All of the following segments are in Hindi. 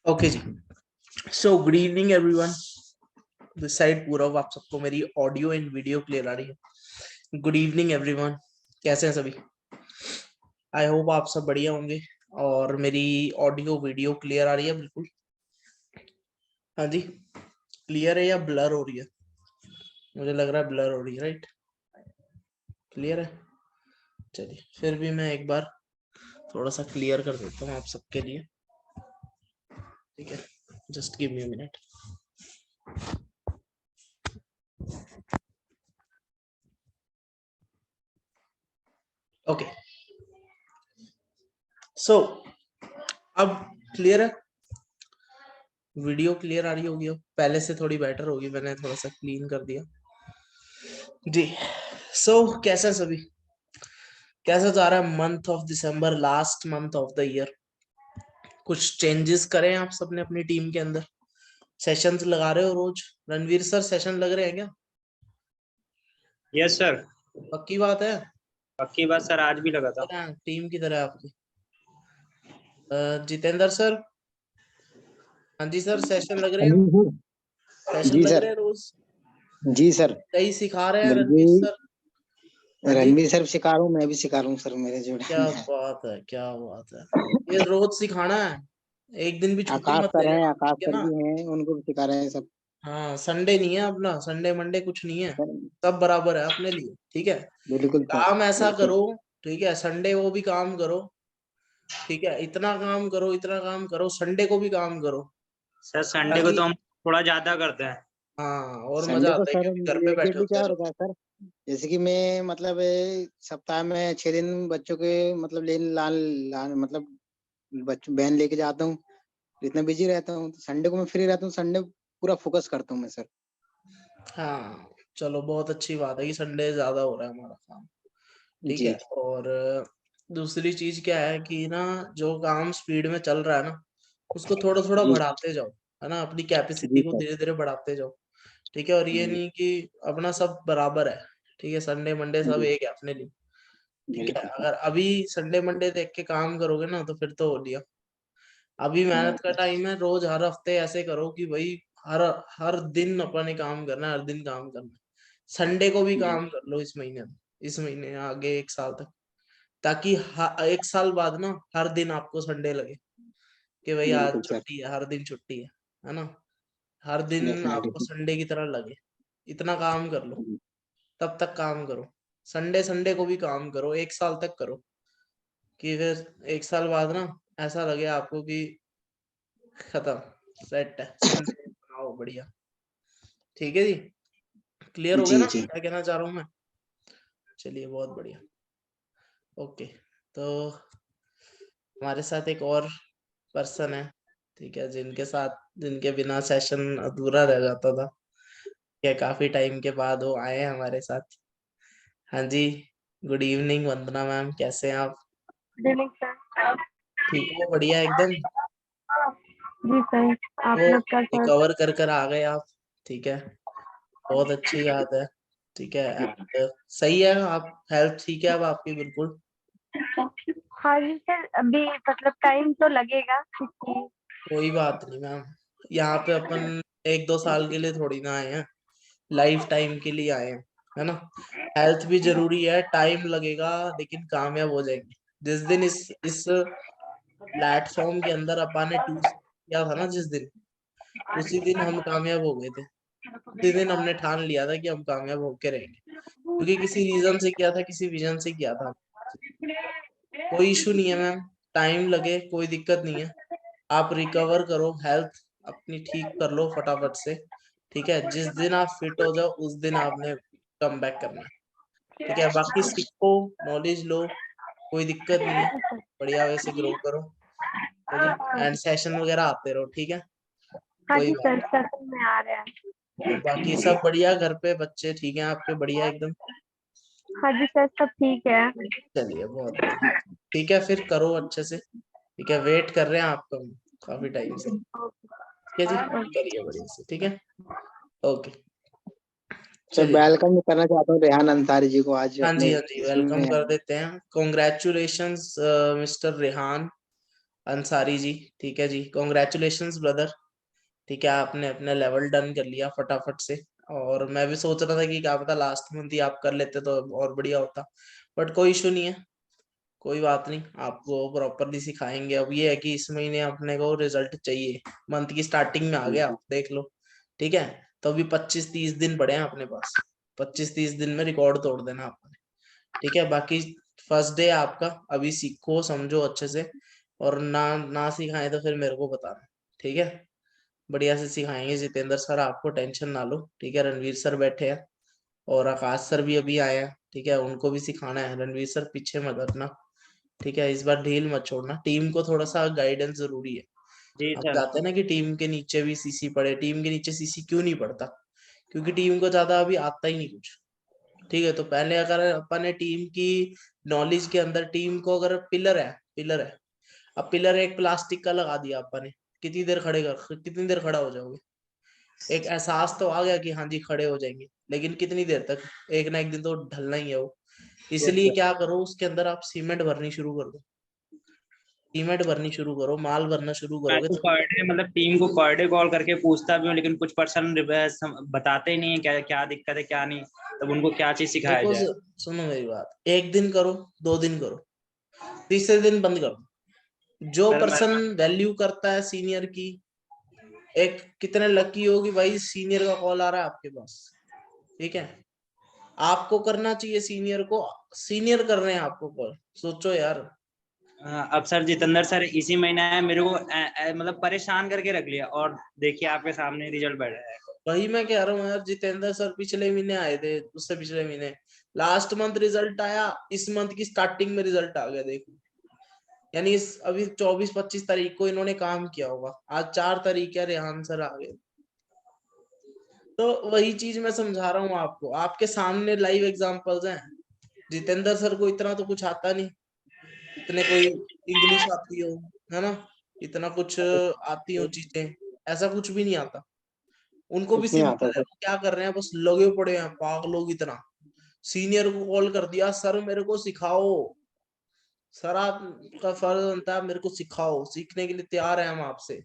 ओके जी। So good evening everyone. This side Purav, आप सबको मेरी ऑडियो एंड वीडियो क्लियर आ रही है? गुड इवनिंग एवरीवन, कैसे हैं सभी? आई होप आप सब बढ़िया होंगे और मेरी ऑडियो वीडियो क्लियर आ रही है बिल्कुल। हाँ जी, क्लियर है या ब्लर हो रही है? मुझे लग रहा है ब्लर हो रही है, राइट? क्लियर है? चलिए फिर भी मैं एक बार थोड़ा सा क्लियर कर देता हूँ आप सबके लिए, ठीक है? Just give me a minute. Okay, so अब क्लियर है? वीडियो क्लियर आ रही होगी, अब पहले से थोड़ी बेटर होगी, मैंने थोड़ा सा क्लीन कर दिया जी। कैसा है सभी? कैसा जा रहा है month of December, last month of the year? कुछ चेंजेस करें आप सबने अपनी टीम के अंदर? सेशंस लगा रहे हो रोज? रणवीर सर सेशन लग रहे हैं क्या? यस सर, पक्की बात है? पक्की बात सर, आज भी लगा था। टीम की तरह आपकी। जितेंद्र सर, हाँ जी सर, सेशन लग रहे हैं? सेशन जी लग सर। रहे हैं रोज? जी सर। कई सिखा रहे हैं रणवीर सर? हाँ जी, रणवीर सर सिखा रहा हूँ, मैं भी सिखा रहा हूँ सर, मेरे जोड़े। क्या बात है, क्या बात है। ये रोज सिखाना है, एक दिन भी छुट्टी आकाश मत सर लेना, हैं, आकाश ठीक है सर ना? भी हैं, उनको भी सिखा रहे हैं सब। हाँ, संडे नहीं है अपना, संडे मंडे कुछ नहीं है, सर, सब बराबर है अपने लिए, ठीक है? बिल्कुल सर, काम ऐसा बिल्कुल। करो, ठीक है? संडे वो भी काम करो, ठीक है? इतना काम करो, इतना काम करो, संडे को भी काम करो सर संडे को ताकि, तो हम थोड़ा ज्यादा करते हैं। हाँ, और मजा संडे को आता है सर क्योंकि घर पे बैठे लेटली होते क्या हैं। होता है सर, जैसे कि मैं मतलब सप्ताह में 6 दिन बच्चों के मतलब लेन लान लान मतलब बच्चों वैन लेके जाता हूँ, इतना बिजी रहता हूँ, तो संडे को मैं फ्री रहता हूँ, संडे पूरा फोकस करता हूँ मैं सर। हाँ, चलो बहुत अच्छी बात है कि संडे ज्यादा हो रहा है हमारा काम, ठीक जी है? और दूसरी चीज क्या है कि ना, जो काम स्पीड में चल रहा है ना, उसको थोड़ा थोड़ा जी बढ़ाते जाओ, है ना? अपनी कैपेसिटी जी को सर। धीरे धीरे बढ़ाते जाओ, ठीक है? और ये जी नहीं कि अपना सब बराबर है, ठीक है? संडे मंडे सब जी एक है अपने लिए, ठीक है? बिल्कुल सर। अगर अभी संडे मंडे देख के काम करोगे ना तो फिर तो हो लिया। अभी मेहनत का टाइम है, रोज हर हफ्ते ऐसे करो कि भाई हर हर दिन अपन ने काम करना है, हर दिन काम करना है। संडे को भी जी काम कर लो इस महीने में, इस महीने आगे एक साल तक, ताकि एक साल बाद ना हर दिन आपको संडे लगे कि भाई आज बिल्कुल सर। छुट्टी है, हर दिन छुट्टी है ना? हर दिन आपको डेफिनेटली। संडे की तरह लगे। इतना काम कर लो, तब तक काम करो, संडे संडे को भी काम करो, एक साल तक करो, कि फिर एक साल बाद ना ऐसा लगे आपको कि खत्म, सेट है, संडे बनाओ बढ़िया, ठीक है जी? क्लियर हो गया जी ना जी क्या कहना चाह रहा हूँ मैं? चलिए बहुत बढ़िया। ओके, तो हमारे साथ एक और पर्सन है, ठीक है, जिनके साथ, जिनके बिना सेशन अधूरा रह जाता था, क्या काफी टाइम के बाद वो आए हैं हमारे साथ। हाँ जी, गुड इवनिंग वंदना मैम, कैसे हैं आप? Good evening sir. ठीक है, बढ़िया एकदम। जी सर, आप वो लोग का सर। रिकवर कर कर आ गए आप, ठीक है, बहुत अच्छी बात है, ठीक है। and सही है आप, हेल्थ ठीक है अब आपकी बिल्कुल? हाँ जी सर, अभी मतलब टाइम तो लगेगा क्योंकि कोई बात नहीं मैम, यहाँ पे अपन एक दो साल के लिए थोड़ी ना आए हैं, लाइफ टाइम के लिए आए हैं, है ना? हेल्थ भी जरूरी है, टाइम लगेगा लेकिन कामयाब हो जाएंगे। जिस दिन इस प्लेटफॉर्म के अंदर अपन ने टूर किया था ना, जिस दिन, उसी दिन हम कामयाब हो गए थे, उसी दिन हमने ठान लिया था कि हम कामयाब होके रहेंगे, क्योंकि किसी रीजन से किया था, किसी विजन से किया था। कोई इशू नहीं है मैम, टाइम लगे कोई दिक्कत नहीं है, आप रिकवर करो, हेल्थ अपनी ठीक कर लो फटाफट से, ठीक है? जिस दिन आप फिट हो जाओ उस दिन आपने कम बैक करना है, ठीक है? बाकी सीखो, नॉलेज लो, कोई दिक्कत नहीं है, बढ़िया वैसे ग्रो करो, ठीक है जी? एंड सेशन वगैरह आते रहो, ठीक है? हाँ कोई जी बात सर, सेशन में आ रहे हैं। नहीं। बाकी सब बढ़िया, घर पे बच्चे ठीक हैं आपके? बढ़िया एकदम। हाँ जी सर, सब ठीक है। चलिए बहुत बढ़िया, ठीक है, फिर करो अच्छे से, ठीक है? वेट कर रहे हैं आपका हम काफी टाइम से, ठीक है जी? करिए बढ़िया से, ठीक है? ओके, सर, चलिए। वेलकम करना चाहता हूँ रेहान अंसारी जी को आज हाँ जी, अपने हाँ जी, इसमें। वेलकम कर देते हैं। कॉन्ग्रेचुलेशंस मिस्टर रेहान, अंसारी जी, ठीक है जी, कॉन्ग्रेचुलेशंस ब्रदर। ठीक है, आपने अपना लेवल डन कर लिया फटाफट से। और मैं भी सोच रहा था कि क्या पता लास्ट मंथ ही आप कर लेते तो और बढ़िया होता, बट कोई इशू नहीं है, कोई बात नहीं, आपको प्रॉपरली सिखाएंगे। अब ये है कि इस महीने अपने को रिजल्ट चाहिए, मंथ की स्टार्टिंग में आ गया, आप देख लो। ठीक है, तो अभी 25-30 दिन पड़े हैं अपने पास, 25-30 दिन में रिकॉर्ड तोड़ देना आपने। ठीक है, बाकी फर्स्ट डे आपका, अभी सीखो समझो अच्छे से, और ना सिखाए तो फिर मेरे को बताना। ठीक है, बढ़िया से सिखाएंगे जितेंद्र सर, आपको टेंशन ना लो। ठीक है, रणवीर सर बैठे हैं और आकाश सर भी अभी आए हैं। ठीक है, उनको भी सिखाना है। रणवीर सर पीछे मत हटना। ठीक है, इस बार ढील मत छोड़ना, टीम को थोड़ा सा गाइडेंस जरूरी है। जी हम सर। चाहते हैं ना कि टीम के नीचे भी सीसी पड़े। टीम के नीचे सीसी क्यों नहीं पड़ता? क्योंकि टीम को ज्यादा अभी आता ही नहीं कुछ। ठीक है, तो पहले अगर अपन ने टीम की नॉलेज के अंदर, टीम को अगर पिलर है, अब पिलर एक प्लास्टिक का लगा दिया अपन ने, कितनी देर खड़ा हो जाओगे? एक एहसास तो आ गया कि हाँ जी खड़े हो जाएंगे, लेकिन कितनी देर तक? एक ना एक दिन तो ढलना ही है वो। यस इसलिए सर। क्या करो, उसके अंदर आप सीमेंट भरनी शुरू कर दो, सीमेंट भरनी शुरू करो, माल भरना शुरू मैं करोगे तो तो। पर डे मतलब टीम को पर डे कॉल करके पूछता भी हूँ, लेकिन कुछ पर्सन बताते ही नहीं है क्या क्या दिक्कत है क्या नहीं, तब उनको क्या चीज सिखाया देखो जाए। सुनो मेरी बात, एक दिन करो, 2 दिन करो, तीसरे दिन बंद करो। जो सर मैं पर्सन वैल्यू करता है सीनियर की, एक कितने लकी हो कि भाई सीनियर का कॉल आ रहा है आपके पास। ठीक है, आपको करना चाहिए सीनियर को, सीनियर कर रहे हैं आपको कॉल, सोचो यार। अब सर जितेंद्र सर इसी महीने आए, मेरे को मतलब परेशान करके रख लिया, और देखिए आपके सामने रिजल्ट बैठा है। वही मैं कह रहा हूँ यार, जितेंद्र सर पिछले महीने आए थे, उससे पिछले महीने, लास्ट मंथ रिजल्ट आया, इस मंथ की स्टार्टिंग में रिजल्ट आ गया, देखो। यानी इस अभी 24-25 तारीख को इन्होंने काम किया होगा, आज 4 तारीख है, रेहान सर आ गए। तो वही चीज मैं समझा रहा हूँ आपको, आपके सामने लाइव एग्जांपल्स हैं। जितेंद्र सर को इतना तो कुछ आता नहीं, इतने कोई इंग्लिश आती हो, है ना, इतना कुछ आती हो चीजें, ऐसा कुछ भी नहीं आता। उनको भी कुछ नहीं आता सिंपल है, सर। वो क्या कर रहे हैं, बस लगे पड़े हैं पागलों की तरह। सीनियर को कॉल कर दिया, सर मेरे को सिखाओ, सर आपका फर्ज बनता है मेरे को सिखाओ, सीखने के लिए तैयार है हम आपसे, तो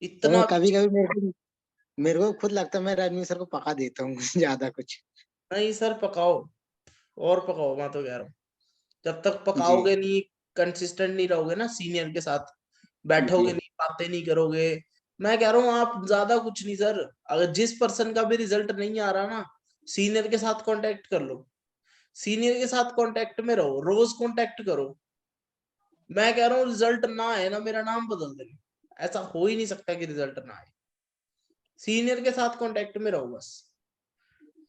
इतना कभी कभी मेरे को खुद लगता है मैं रणवीर सर को पका देता हूँ ज्यादा कुछ। नहीं सर, पकाओ, और पकाओ, मैं तो कह रहा हूँ। जब तक जी पकाओगे नहीं, कंसिस्टेंट नहीं रहोगे ना सीनियर के साथ, बैठोगे जी। नहीं, बातें नहीं करोगे। मैं कह रहा हूँ आप ज्यादा कुछ नहीं सर, अगर जिस पर्सन का भी रिजल्ट नहीं आ रहा ना, सीनियर के साथ कांटेक्ट कर लो, सीनियर के साथ कांटेक्ट में रहो, रोज कांटेक्ट करो। मैं कह रहा हूँ रिजल्ट ना आए ना, मेरा नाम बदल देना, ऐसा हो ही नहीं सकता कि रिजल्ट ना आए। सीनियर के साथ कांटेक्ट में रहो बस।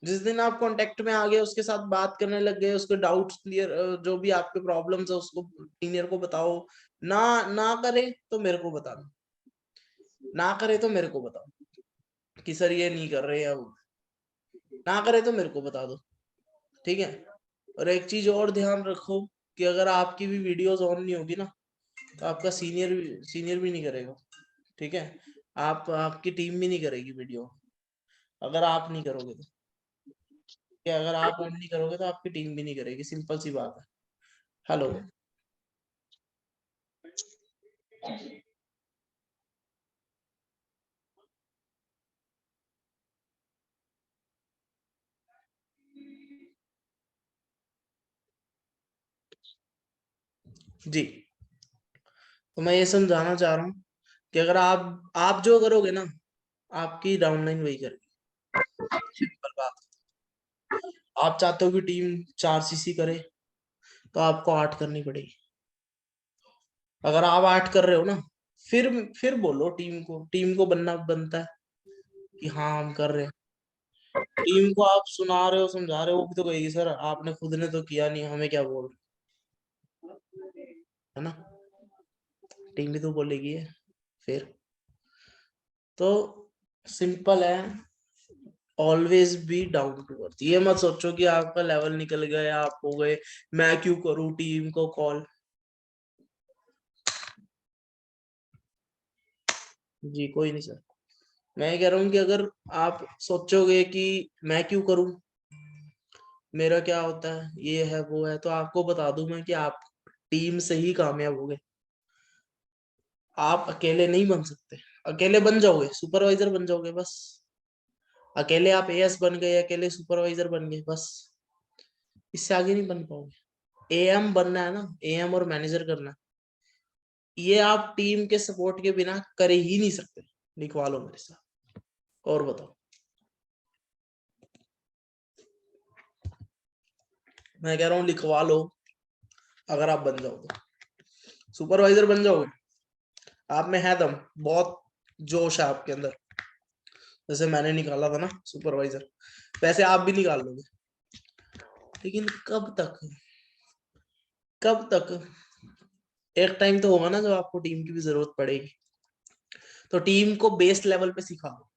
जिस दिन आप कांटेक्ट में आ गए, उसके साथ बात करने लग गए, उसके डाउट्स क्लियर, जो भी आपके प्रॉब्लम्स है उसको सीनियर को बताओ। ना ना करे तो मेरे को बताना, ना करे तो मेरे को बताओ कि सर ये नहीं कर रहे हैं वो, ना करे तो मेरे को बता दो। ठीक है, और एक चीज और ध्यान रखो कि अगर आपकी भी वीडियोस ऑन नहीं होगी ना, तो आपका सीनियर भी नहीं करेगा। ठीक है, आपकी टीम भी नहीं करेगी वीडियो, अगर आप नहीं करोगे तो। कि अगर आप ऑन नहीं करोगे तो आपकी टीम भी नहीं करेगी, सिंपल सी बात है। हेलो। जी, तो मैं ये समझाना चाह रहा हूँ कि अगर आप जो करोगे ना, आपकी डाउनलाइन वही करेगी, सिंपल बात। आप चाहते हो कि टीम 4 सीसी करे, तो आपको 8 करनी पड़ेगी। अगर आप 8 कर रहे हो ना, फिर बोलो टीम को बनना बनता है कि हाँ हम कर रहे हैं। टीम को आप सुना रहे हो, समझा रहे हो, वो भी तो कहेगी सर आपने खुद ने तो किया नहीं, हमें क्या बोल रहे, है ना, टीम भी तो बोलेगी है। फिर तो सिंपल है, always be down to earth. ये मत सोचो कि आपका लेवल निकल गया, आप हो गए, मैं क्यों करूं टीम को कॉल। जी कोई नहीं सर, मैं ये कह रहा हूँ कि अगर आप सोचोगे कि मैं क्यों करूं, मेरा क्या होता है, ये है वो है, तो आपको बता दूं मैं कि आप टीम से ही कामयाब होगे। आप अकेले नहीं बन सकते। अकेले बन जाओगे सुपरवाइजर बन जाओगे बस। अकेले आप एएस बन गए, अकेले सुपरवाइजर बन गए बस, इससे आगे नहीं बन पाओगे। एएम बनना है ना, एएम और मैनेजर करना है, ये आप टीम के सपोर्ट के बिना कर ही नहीं सकते। लिखवा लो मेरे साथ। और बताओ, मैं कह रहा हूँ लिखवा लो। अगर आप बन जाओ तो सुपरवाइजर बन जाओगे, आप में है दम, बहुत जोश है आपके अंदर, जैसे मैंने निकाला था ना सुपरवाइजर, वैसे आप भी निकाल लोगे। लेकिन कब तक, कब तक? एक टाइम तो होगा ना जब आपको टीम की भी जरूरत पड़ेगी, तो टीम को बेस लेवल पे सिखाओ।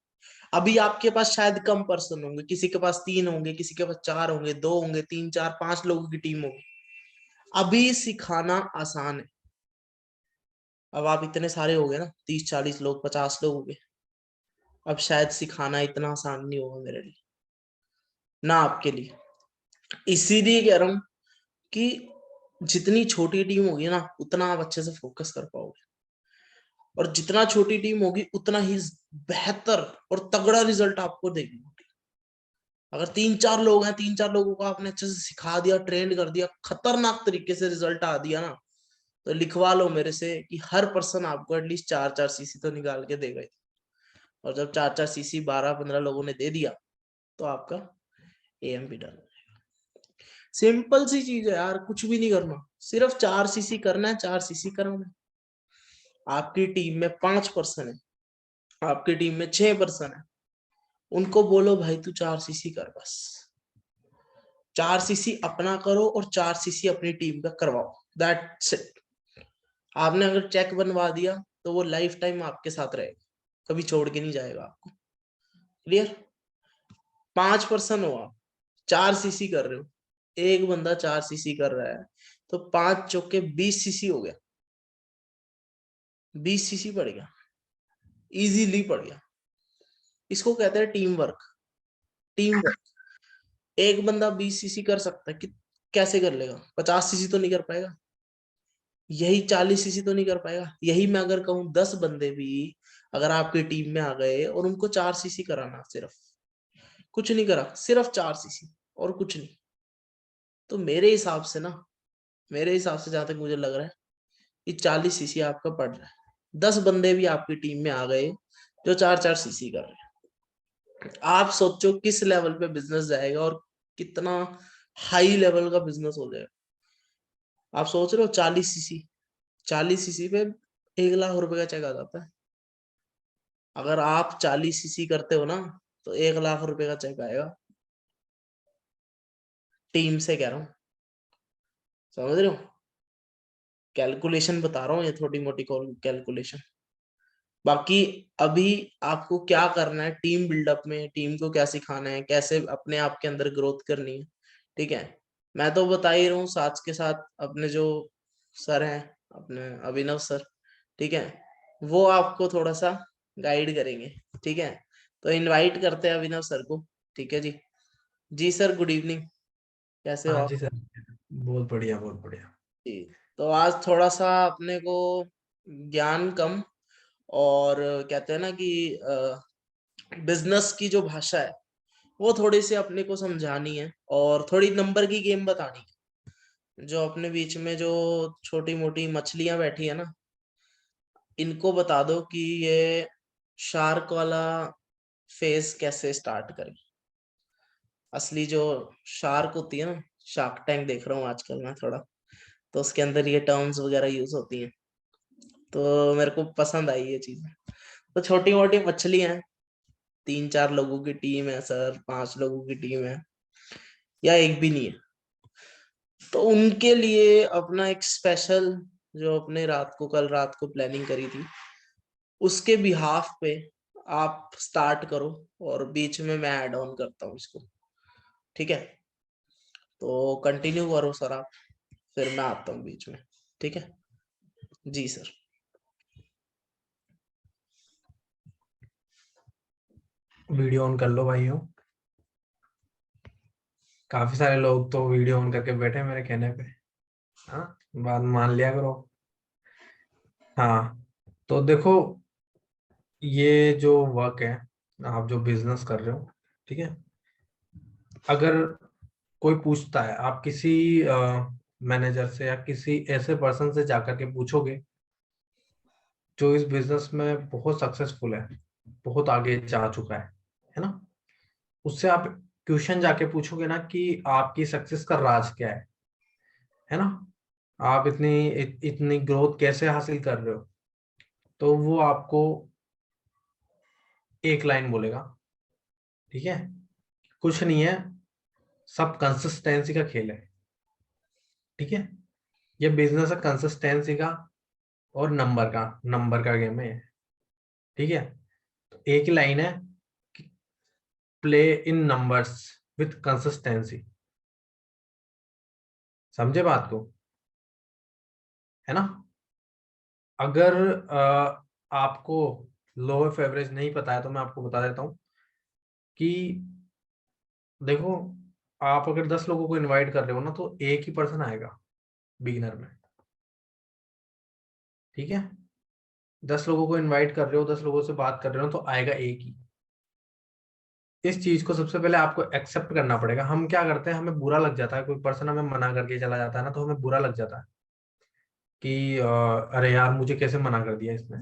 अभी आपके पास शायद कम पर्सन होंगे, किसी के पास 3 होंगे, किसी के पास 4 होंगे, 2 होंगे, 3 4 5 लोगों की टीम होगी। अभी सिखाना आसान है। अब आप इतने सारे हो गए ना, 30 40 लोग, 50 लोग हो गए, अब शायद सिखाना इतना आसान नहीं होगा मेरे लिए, ना आपके लिए। इसीलिए कह रहा हूं कि जितनी छोटी टीम होगी ना, उतना आप अच्छे से फोकस कर पाओगे, और जितना छोटी टीम होगी उतना ही बेहतर और तगड़ा रिजल्ट आपको देगी। अगर 3 4 लोग हैं, 3 4 लोगों को आपने अच्छे से सिखा दिया, ट्रेंड कर दिया, खतरनाक तरीके से रिजल्ट आ दिया ना, तो लिखवा लो मेरे से कि हर पर्सन आपको एटलीस्ट 4 4 सीसी तो निकाल के देगा ही। और जब 4 4 सीसी 12 15 लोगों ने दे दिया, तो आपका एएम भी डन। सिंपल सी चीज है यार, कुछ भी नहीं करना, सिर्फ 4 सीसी करना है, 4 सीसी कराना है। आपकी टीम में 5 पर्सन है, आपकी टीम में 6 पर्सन है, उनको बोलो भाई तू 4 सीसी कर बस। 4 सीसी अपना करो और 4 सीसी अपनी टीम का करवाओ, दैट्स इट। आपने अगर चेक बनवा दिया तो वो लाइफ टाइम आपके साथ रहेगा, कभी छोड़ के नहीं जाएगा आपको। क्लियर? 5 पर्सन हो आप, 4 सीसी कर रहे हो, एक बंदा 4 सीसी कर रहा है, तो 5 चौके 20 सीसी हो गया, 20 सीसी पड़ गया, इजीली पड़ गया। इसको कहते हैं टीम वर्क। Team work. एक बंदा 20 सीसी कर सकता है कि कैसे कर लेगा? 50 सीसी तो नहीं कर पाएगा, यही 40 सीसी तो नहीं कर पाएगा। यही मैं अगर कहूँ 10 बंदे भी अगर आपकी टीम में आ गए और उनको 4 सीसी कराना, सिर्फ कुछ नहीं करा, सिर्फ 4 सीसी और कुछ नहीं, तो मेरे हिसाब से ना, मेरे हिसाब से जहां तक मुझे लग रहा है कि 40 सीसी आपका पड़ रहा है। 10 बंदे भी आपकी टीम में आ गए जो 4 4 सीसी कर रहे हैं, आप सोचो किस लेवल पे बिजनेस जाएगा और कितना हाई लेवल का बिजनेस हो जाएगा। आप सोच रहे हो 40 सीसी, 40 सीसी पे 1 लाख रुपए का चेक आ जाता है। अगर आप 40 सीसी करते हो ना, तो 1 लाख रुपए का चेक आएगा, टीम से कह रहा हूँ। समझ रहे हो? कैलकुलेशन बता रहा हूँ, ये छोटी मोटी कैलकुलेशन। बाकी अभी आपको क्या करना है टीम बिल्डअप में, टीम को क्या सिखाना है, कैसे अपने आप के अंदर ग्रोथ करनी है, ठीक है? मैं तो बता ही रहा हूँ, साथ के साथ अपने जो सर हैं, अपने अभिनव सर, ठीक है, वो आपको थोड़ा सा गाइड करेंगे, ठीक है? तो इनवाइट करते हैं अभिनव सर को, ठीक है जी। जी सर, गुड इवनिंग, कैसे हो हाँ आप? जी सर, बहुत बढ़िया बहुत बढ़िया। जी, तो आज थोड़ा सा अपने को ज्ञान कम, और कहते हैं ना कि बिजनेस की जो भाषा है वो थोड़ी सी अपने को समझानी है, और थोड़ी नंबर की गेम बतानी है। जो अपने बीच में जो छोटी मोटी मछलियां बैठी है ना, इनको बता दो कि ये शार्क वाला फेज कैसे स्टार्ट करें। असली जो शार्क होती है ना, शार्क टैंक देख रहा हूँ आजकल मैं थोड़ा, तो उसके अंदर ये टर्म्स वगैरह यूज होती हैं, तो मेरे को पसंद आई ये चीज। तो छोटी मोटी मछलियां हैं, 3 4 लोगों की टीम है सर, 5 लोगों की टीम है, या एक भी नहीं है, तो उनके लिए अपना एक स्पेशल, जो अपने कल रात को प्लानिंग करी थी, उसके बिहाफ पे आप स्टार्ट करो, और बीच में मैं ऐड ऑन करता हूँ इसको, ठीक है? तो कंटिन्यू करो सर आप, फिर मैं आता हूँ बीच में, ठीक है? जी सर। वीडियो ऑन कर लो भाइयों, काफी सारे लोग तो वीडियो ऑन करके बैठे हैं मेरे कहने पे। हाँ, बात मान लिया करो। हाँ, तो देखो, ये जो वर्क है, आप जो बिजनेस कर रहे हो, ठीक है, अगर कोई पूछता है, आप किसी मैनेजर से या किसी ऐसे पर्सन से जाकर के पूछोगे जो इस बिजनेस में बहुत सक्सेसफुल है, बहुत आगे जा चुका है ना, उससे आप क्वेश्चन जाके पूछोगे ना कि आपकी सक्सेस का राज क्या है ना, आप इतनी ग्रोथ कैसे हासिल कर रहे हो, तो वो आपको एक लाइन बोलेगा, ठीक है, कुछ नहीं है, सब कंसिस्टेंसी का खेल है, ठीक है, ये बिजनेस है कंसिस्टेंसी का और नंबर का गेम है, ठीक है। तो एक ही लाइन है, play in numbers with consistency, समझे बात को, है ना। अगर आपको लो ऑफ एवरेज नहीं पता है तो मैं आपको बता देता हूँ कि देखो, आप अगर 10 लोगों को इनवाइट कर रहे हो ना तो एक ही पर्सन आएगा बिगिनर में, ठीक है। 10 लोगों को इनवाइट कर रहे हो, 10 लोगों से बात कर रहे हो तो आएगा एक ही। इस चीज को सबसे पहले आपको एक्सेप्ट करना पड़ेगा। हम क्या करते हैं, हमें बुरा लग जाता है, कोई पर्सन हमें मना करके चला जाता है ना तो हमें बुरा लग जाता है कि अरे यार मुझे कैसे मना कर दिया इसने,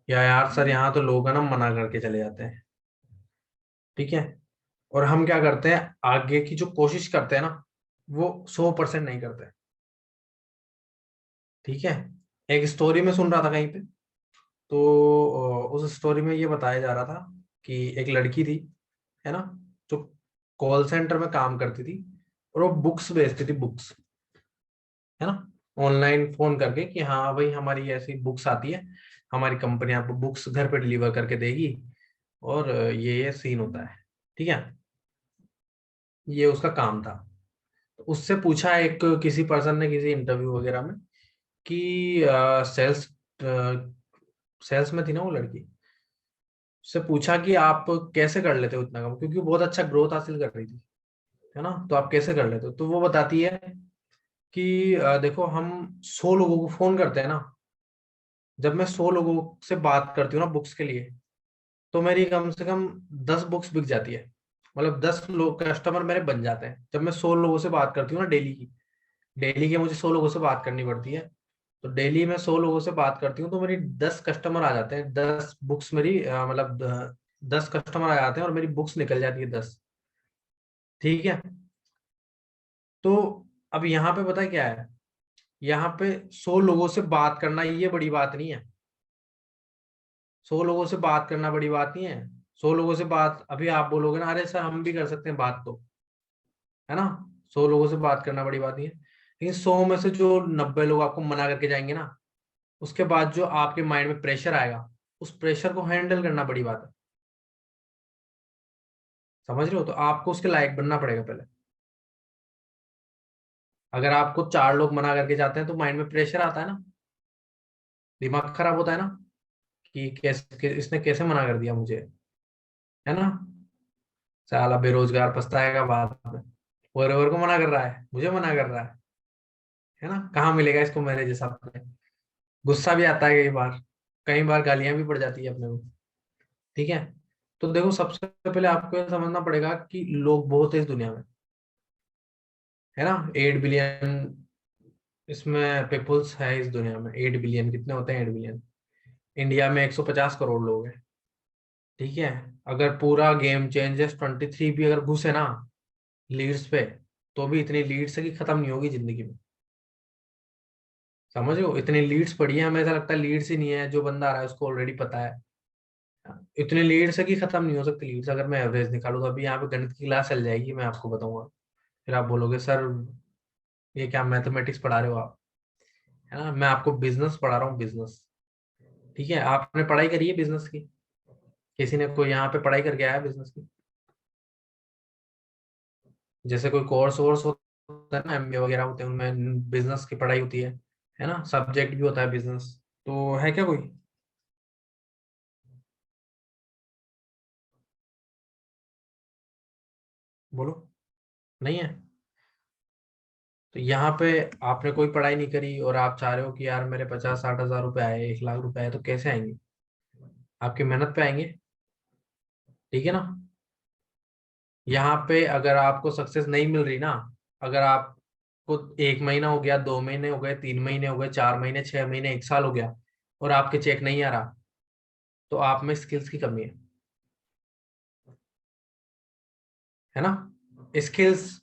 या यार सर यहाँ तो लोग है ना मना करके चले जाते हैं, ठीक है। और हम क्या करते हैं, आगे की जो कोशिश करते हैं ना वो 100% नहीं करते, ठीक है। एक स्टोरी में सुन रहा था कहीं पे, तो उस स्टोरी में ये बताया जा रहा था कि एक लड़की थी, है ना, जो कॉल सेंटर में काम करती थी और वो बुक्स बेचती थी, बुक्स, है ना, ऑनलाइन फोन करके कि हाँ भाई हमारी ऐसी बुक्स आती है, हमारी कंपनी आपको बुक्स घर पे डिलीवर करके देगी, और ये सीन होता है, ठीक है। ये उसका काम था। तो उससे पूछा एक किसी पर्सन ने किसी इंटरव्यू वगैरह में कि सेल्स सेल्स में थी ना वो लड़की, उससे पूछा कि आप कैसे कर लेते हो इतना काम, क्योंकि वो बहुत अच्छा ग्रोथ हासिल कर रही थी, है ना, तो आप कैसे कर लेते हो, तो वो बताती है कि देखो हम 100 लोगों को फोन करते हैं ना, जब मैं 100 लोगों से बात करती हूँ ना बुक्स के लिए, तो मेरी कम से कम 10 बुक्स बिक जाती है, मतलब 10 लोग कस्टमर मेरे बन जाते हैं जब मैं 100 लोगों से बात करती हूँ ना डेली की। डेली के मुझे 100 लोगों से बात करनी पड़ती है, तो डेली में 100 लोगों से बात करती हूँ तो मेरी 10 कस्टमर आ जाते हैं, 10 बुक्स मेरी मतलब 10 कस्टमर आ जाते हैं और मेरी बुक्स निकल जाती है 10, ठीक है। तो अब यहाँ पे पता है क्या है, यहाँ पे 100 लोगों से बात करना ये बड़ी बात नहीं है, 100 लोगों से बात करना बड़ी बात नहीं है। 100 लोगों से बात, अभी आप बोलोगे ना अरे सर हम भी कर सकते हैं बात, तो है ना, 100 लोगों से बात करना बड़ी बात नहीं है, लेकिन 100 में से जो 90 लोग आपको मना करके जाएंगे ना, उसके बाद जो आपके माइंड में प्रेशर आएगा, उस प्रेशर को हैंडल करना बड़ी बात है, समझ रहे हो। तो आपको उसके लायक बनना पड़ेगा पहले। अगर आपको 4 लोग मना करके जाते हैं तो माइंड में प्रेशर आता है ना, दिमाग खराब होता है ना कि इसने कैसे मना कर दिया मुझे, है ना, साला बेरोजगार पछताएगा बाद में, और को मना कर रहा है, मुझे मना कर रहा है ना, कहाँ मिलेगा इसको मेरे जैसा अपने। गुस्सा भी आता है कई बार गालियां भी पड़ जाती है अपने को, ठीक है। तो देखो सबसे पहले आपको ये समझना पड़ेगा कि लोग बहुत है इस दुनिया में, है ना, 8 बिलियन इसमें पीपुल्स है इस दुनिया में, 8 बिलियन कितने होते हैं, 8 बिलियन, इंडिया में 150 करोड़ लोग हैं, ठीक है। अगर पूरा गेम चेंजर्स 23 भी अगर घुसे ना लीड्स पे, तो भी इतनी लीड्स है कि खत्म नहीं होगी जिंदगी में, समझ लो, इतनी लीड्स पड़ी है, हमें ऐसा लगता है लीड्स ही नहीं है, जो बंदा आ रहा है उसको ऑलरेडी पता है, इतने लीड्स है कि खत्म नहीं हो सकती लीड्स। अगर मैं एवरेज निकालू तो अभी यहाँ पे गणित की क्लास चल जाएगी, मैं आपको बताऊंगा, फिर आप बोलोगे सर ये क्या मैथमेटिक्स पढ़ा रहे हो आप, है ना, मैं आपको बिजनेस पढ़ा रहा हूँ, बिजनेस, ठीक है। आपने पढ़ाई करी है बिजनेस की, किसी ने कोई यहाँ पे पढ़ाई करके आया बिजनेस की, जैसे कोई कोर्स वोर्स होता है ना, एमबीए वगैरह होते हैं, उनमें बिजनेस की पढ़ाई होती है ना, सब्जेक्ट भी होता है बिजनेस, तो है क्या कोई। बोलो, नहीं है। तो यहाँ पे आपने कोई पढ़ाई नहीं करी और आप चाह रहे हो कि यार मेरे 50-60 हजार रुपए आए, 1 लाख रुपए आए, तो कैसे आएंगे? आपकी मेहनत पे आएंगे, ठीक है ना। यहाँ पे अगर आपको सक्सेस नहीं मिल रही ना, अगर आपको 1 महीना हो गया, 2 महीने हो गए, 3 महीने हो गए, 4 महीने, 6 महीने, 1 साल हो गया और आपके चेक नहीं आ रहा, तो आप में स्किल्स की कमी है ना। स्किल्स,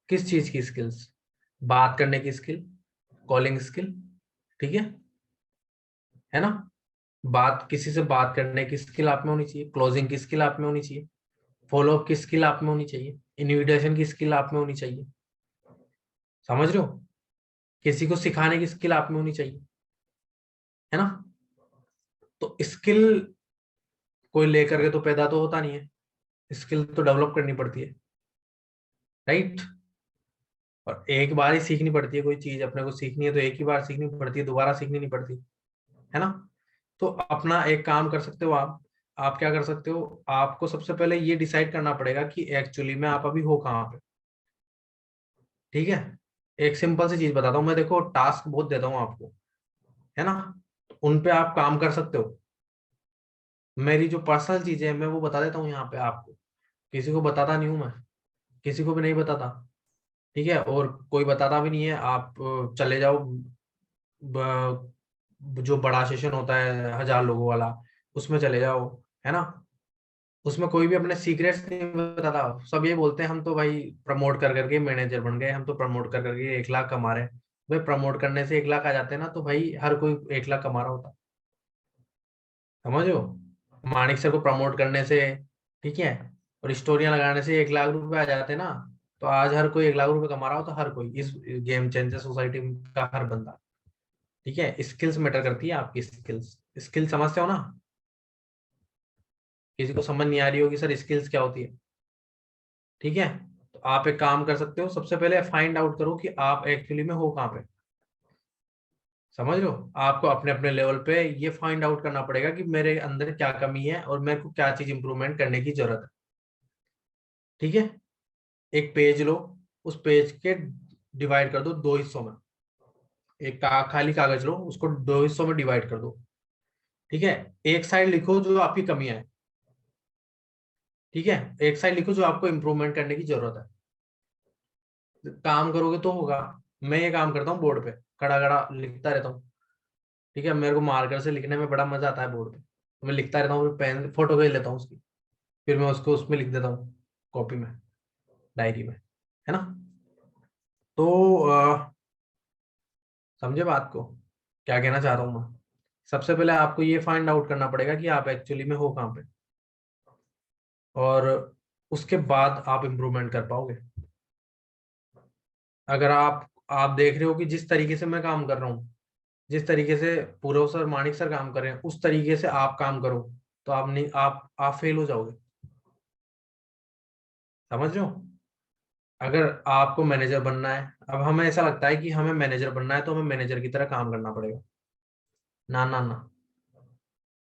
किस चीज की स्किल्स? बात करने की स्किल, कॉलिंग स्किल, ठीक है ना। बात, किसी से बात करने की स्किल आप में होनी चाहिए, क्लोजिंग की स्किल आप में होनी चाहिए, फॉलोअप की स्किल आप में होनी चाहिए, इनविटेशन की स्किल आप में होनी चाहिए, समझ रहे हो। किसी को सिखाने की स्किल आप में होनी चाहिए, है ना। तो स्किल कोई लेकर के तो पैदा तो होता नहीं है, स्किल तो डेवलप करनी पड़ती है, राइट। और एक बार ही सीखनी पड़ती है कोई चीज, अपने को सीखनी है तो एक ही बार सीखनी पड़ती है, दोबारा सीखनी नहीं पड़ती, है ना। तो अपना एक काम कर सकते हो आप क्या कर सकते हो, आपको सबसे पहले ये डिसाइड करना पड़ेगा कि एक्चुअली में आप अभी हो कहाँ पे, ठीक है। एक सिंपल सी चीज बताता हूँ मैं, देखो टास्क बहुत देता हूँ आपको, है ना, तो उन पे आप काम कर सकते हो। मेरी जो पर्सनल चीजें हैं मैं वो बता देता हूँ यहाँ पे आपको, किसी को बताता नहीं हूँ मैं, किसी को भी नहीं बताता, ठीक है। और कोई बताता भी नहीं है, आप चले जाओ जो बड़ा सेशन होता है 1000 लोगों वाला, उसमें चले जाओ, है ना। उसमें कोई भी अपने सीक्रेट्स नहीं बताता, सब ये बोलते हैं हम तो भाई प्रमोट कर करके मैनेजर बन गए, हम तो प्रमोट कर करके 1 लाख कमा रहे हैं। भाई प्रमोट करने से 1 लाख आ जाते हैं ना, तो भाई हर कोई 1 लाख कमा रहा होता, समझ लो। मानिक सर को प्रमोट करने से, ठीक है, और स्टोरियां लगाने से 1 लाख रुपए आ जाते ना, तो आज हर कोई 1 लाख रुपए कमा रहा हो, तो हर कोई इस गेम चेंजर सोसाइटी का हर बंदा, ठीक है। स्किल्स मैटर करती है, आपकी स्किल्स, स्किल समझते हो ना। किसी को समझ नहीं आ रही होगी सर स्किल्स क्या होती है, ठीक है। तो आप एक काम कर सकते हो, सबसे पहले फाइंड आउट करो कि आप एक्चुअली में हो कहाँ पे, समझ लो। आपको अपने अपने लेवल पे ये फाइंड आउट करना पड़ेगा कि मेरे अंदर क्या कमी है और मेरे को क्या चीज इंप्रूवमेंट करने की जरूरत है, ठीक है। एक पेज लो, उस पेज के डिवाइड कर दो 2 हिस्सों में, एक खाली कागज लो, उसको 2 हिस्सों में डिवाइड कर दो, ठीक है। एक साइड लिखो जो आपकी कमियां है, ठीक है, एक साइड लिखो जो आपको इंप्रूवमेंट करने की जरूरत है। काम करोगे तो होगा। मैं ये काम करता हूँ, बोर्ड पे खड़ा खड़ा लिखता रहता हूँ, ठीक है। मेरे को मार्कर से लिखने में बड़ा मजा आता है बोर्ड पे, तो मैं लिखता रहता हूँ, पेन फोटो भेज लेता हूँ उसकी, फिर मैं उसको उसमें लिख देता हूँ, कॉपी में, डायरी में, है ना। तो समझे बात को, क्या कहना चाह रहा हूँ मैं। सबसे पहले आपको ये फाइंड आउट करना पड़ेगा कि आप एक्चुअली में हो कहाँ पे, और उसके बाद आप इम्प्रूवमेंट कर पाओगे। अगर आप देख रहे हो कि जिस तरीके से मैं काम कर रहा हूँ, जिस तरीके से पूरव सर, मानिक सर काम कर रहे हैं, उस तरीके से आप काम करो, तो आप नहीं, आप फेल हो जाओगे, समझ रहे हो। अगर आपको मैनेजर बनना है, अब हमें ऐसा लगता है कि हमें मैनेजर बनना है तो हमें मैनेजर की तरह काम करना पड़ेगा, ना ना ना।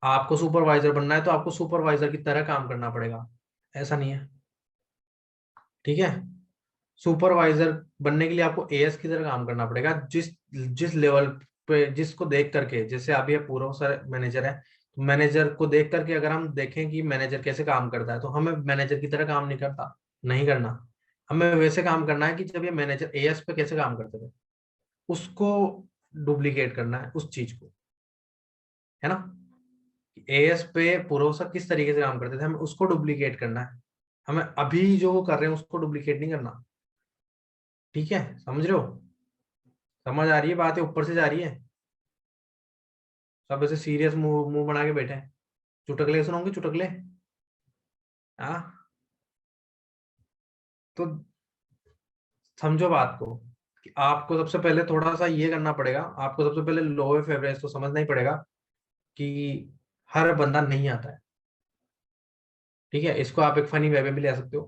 आपको सुपरवाइजर बनना है तो आपको सुपरवाइजर की तरह काम करना पड़ेगा, ऐसा नहीं है, ठीक है। सुपरवाइजर बनने के लिए आपको एएस की तरह काम करना पड़ेगा, जिस जिस लेवल पे, जिसको देख करके, जैसे अभी ये पूरा सर मैनेजर है, तो मैनेजर को देख करके अगर हम देखें कि मैनेजर कैसे काम करता है, तो हमें मैनेजर की तरह काम नहीं करता, नहीं करना। हमें वैसे काम करना है कि जब ये मैनेजर एएस पे कैसे काम करते थे, उसको डुप्लीकेट करना है उस चीज को, है ना। एएस पे पूर्व सर किस तरीके से काम करते थे, हमें उसको डुप्लीकेट करना है। हमें अभी जो वो कर रहे हैं उसको डुप्लीकेट नहीं करना, ठीक है, समझ रहे हो। समझ आ रही है बातें, ऊपर से जा रही है। सब ऐसे सीरियस मुंह मुंह बना के बैठे हैं, चुटकले सुनोगे, चुटकले, हाँ। तो समझो बात को, कि आपको सबसे पहले थोड़ा सा ये करना पड़ेगा, आपको सबसे पहले लॉ ऑफ एवरेज तो समझना ही पड़ेगा कि हर बंदा नहीं आता है, ठीक है। इसको आप एक फनी वे में भी ले सकते हो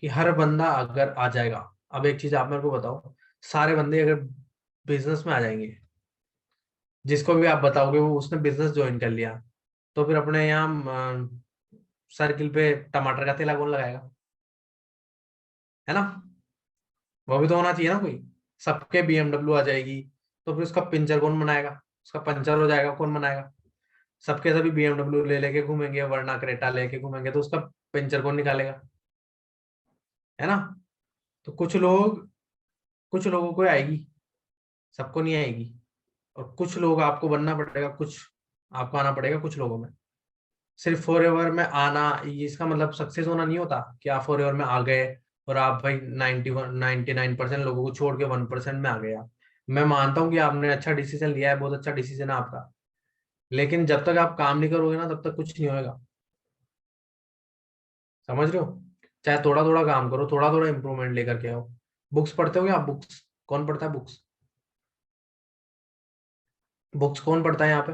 कि हर बंदा अगर आ जाएगा, अब एक चीज आप मेरे को बताओ, सारे बंदे अगर बिजनेस में आ जाएंगे, जिसको भी आप बताओगे वो उसने बिजनेस ज्वाइन कर लिया, तो फिर अपने यहाँ सर्किल पे टमाटर का ठेला कौन लगाएगा, है ना। वो भी तो होना चाहिए ना कोई। सबके BMW आ जाएगी, तो फिर उसका पंचर कौन बनाएगा? उसका पंचर हो जाएगा, कौन बनाएगा? सबके सभी BMW ले लेके घूमेंगे, वरना क्रेटा लेके घूमेंगे, तो उसका पंचर कौन निकालेगा? है ना? तो कुछ लोगों को आएगी, सबको नहीं आएगी, और कुछ लोग आपको बनना पड़ेगा, कुछ आपको आना पड़ेगा कुछ लोगों में। सिर्फ फॉरएवर में आना, इसका मतलब सक्सेस होना नहीं होता कि आप फॉरएवर में आ गए और आप भाई 99% लोगों को छोड़ के 1% में आ गए आप। मैं मानता हूँ कि आपने अच्छा डिसीजन लिया है, बहुत अच्छा डिसीजन है आपका, लेकिन जब तक आप काम नहीं करोगे ना, तब तक कुछ नहीं होगा। समझ रहे हो? चाहे थोड़ा थोड़ा काम करो, थोड़ा थोड़ा इंप्रूवमेंट लेकर के आओ। बुक्स पढ़ते हो क्या आप? बुक्स कौन पढ़ता है? बुक्स बुक्स कौन पढ़ता है यहाँ पे?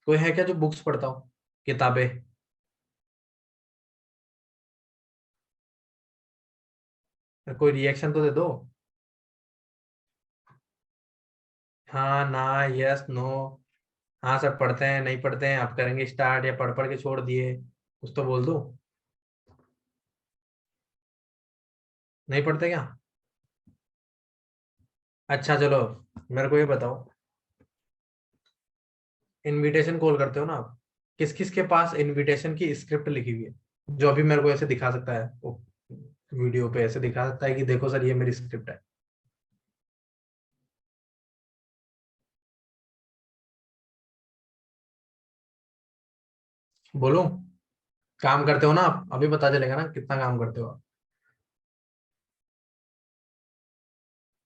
कोई है क्या जो बुक्स पढ़ता हो, किताबें? कोई रिएक्शन तो दे दो। हाँ, ना, यस, नो। हाँ सर, पढ़ते हैं, नहीं पढ़ते हैं, आप करेंगे स्टार्ट, या पढ़ पढ़ के छोड़ दिए? कुछ तो बोल दो। नहीं पढ़ते क्या? अच्छा चलो, मेरे को ये बताओ, इनविटेशन कॉल करते हो ना आप, किस किस के पास इनविटेशन की स्क्रिप्ट लिखी हुई है, जो अभी मेरे को ऐसे दिखा सकता है, वो वीडियो पे ऐसे दिखा सकता है कि देखो सर, ये मेरी स्क्रिप्ट है? बोलो। काम करते हो ना आप? अभी पता चलेगा ना कितना काम करते हो आप।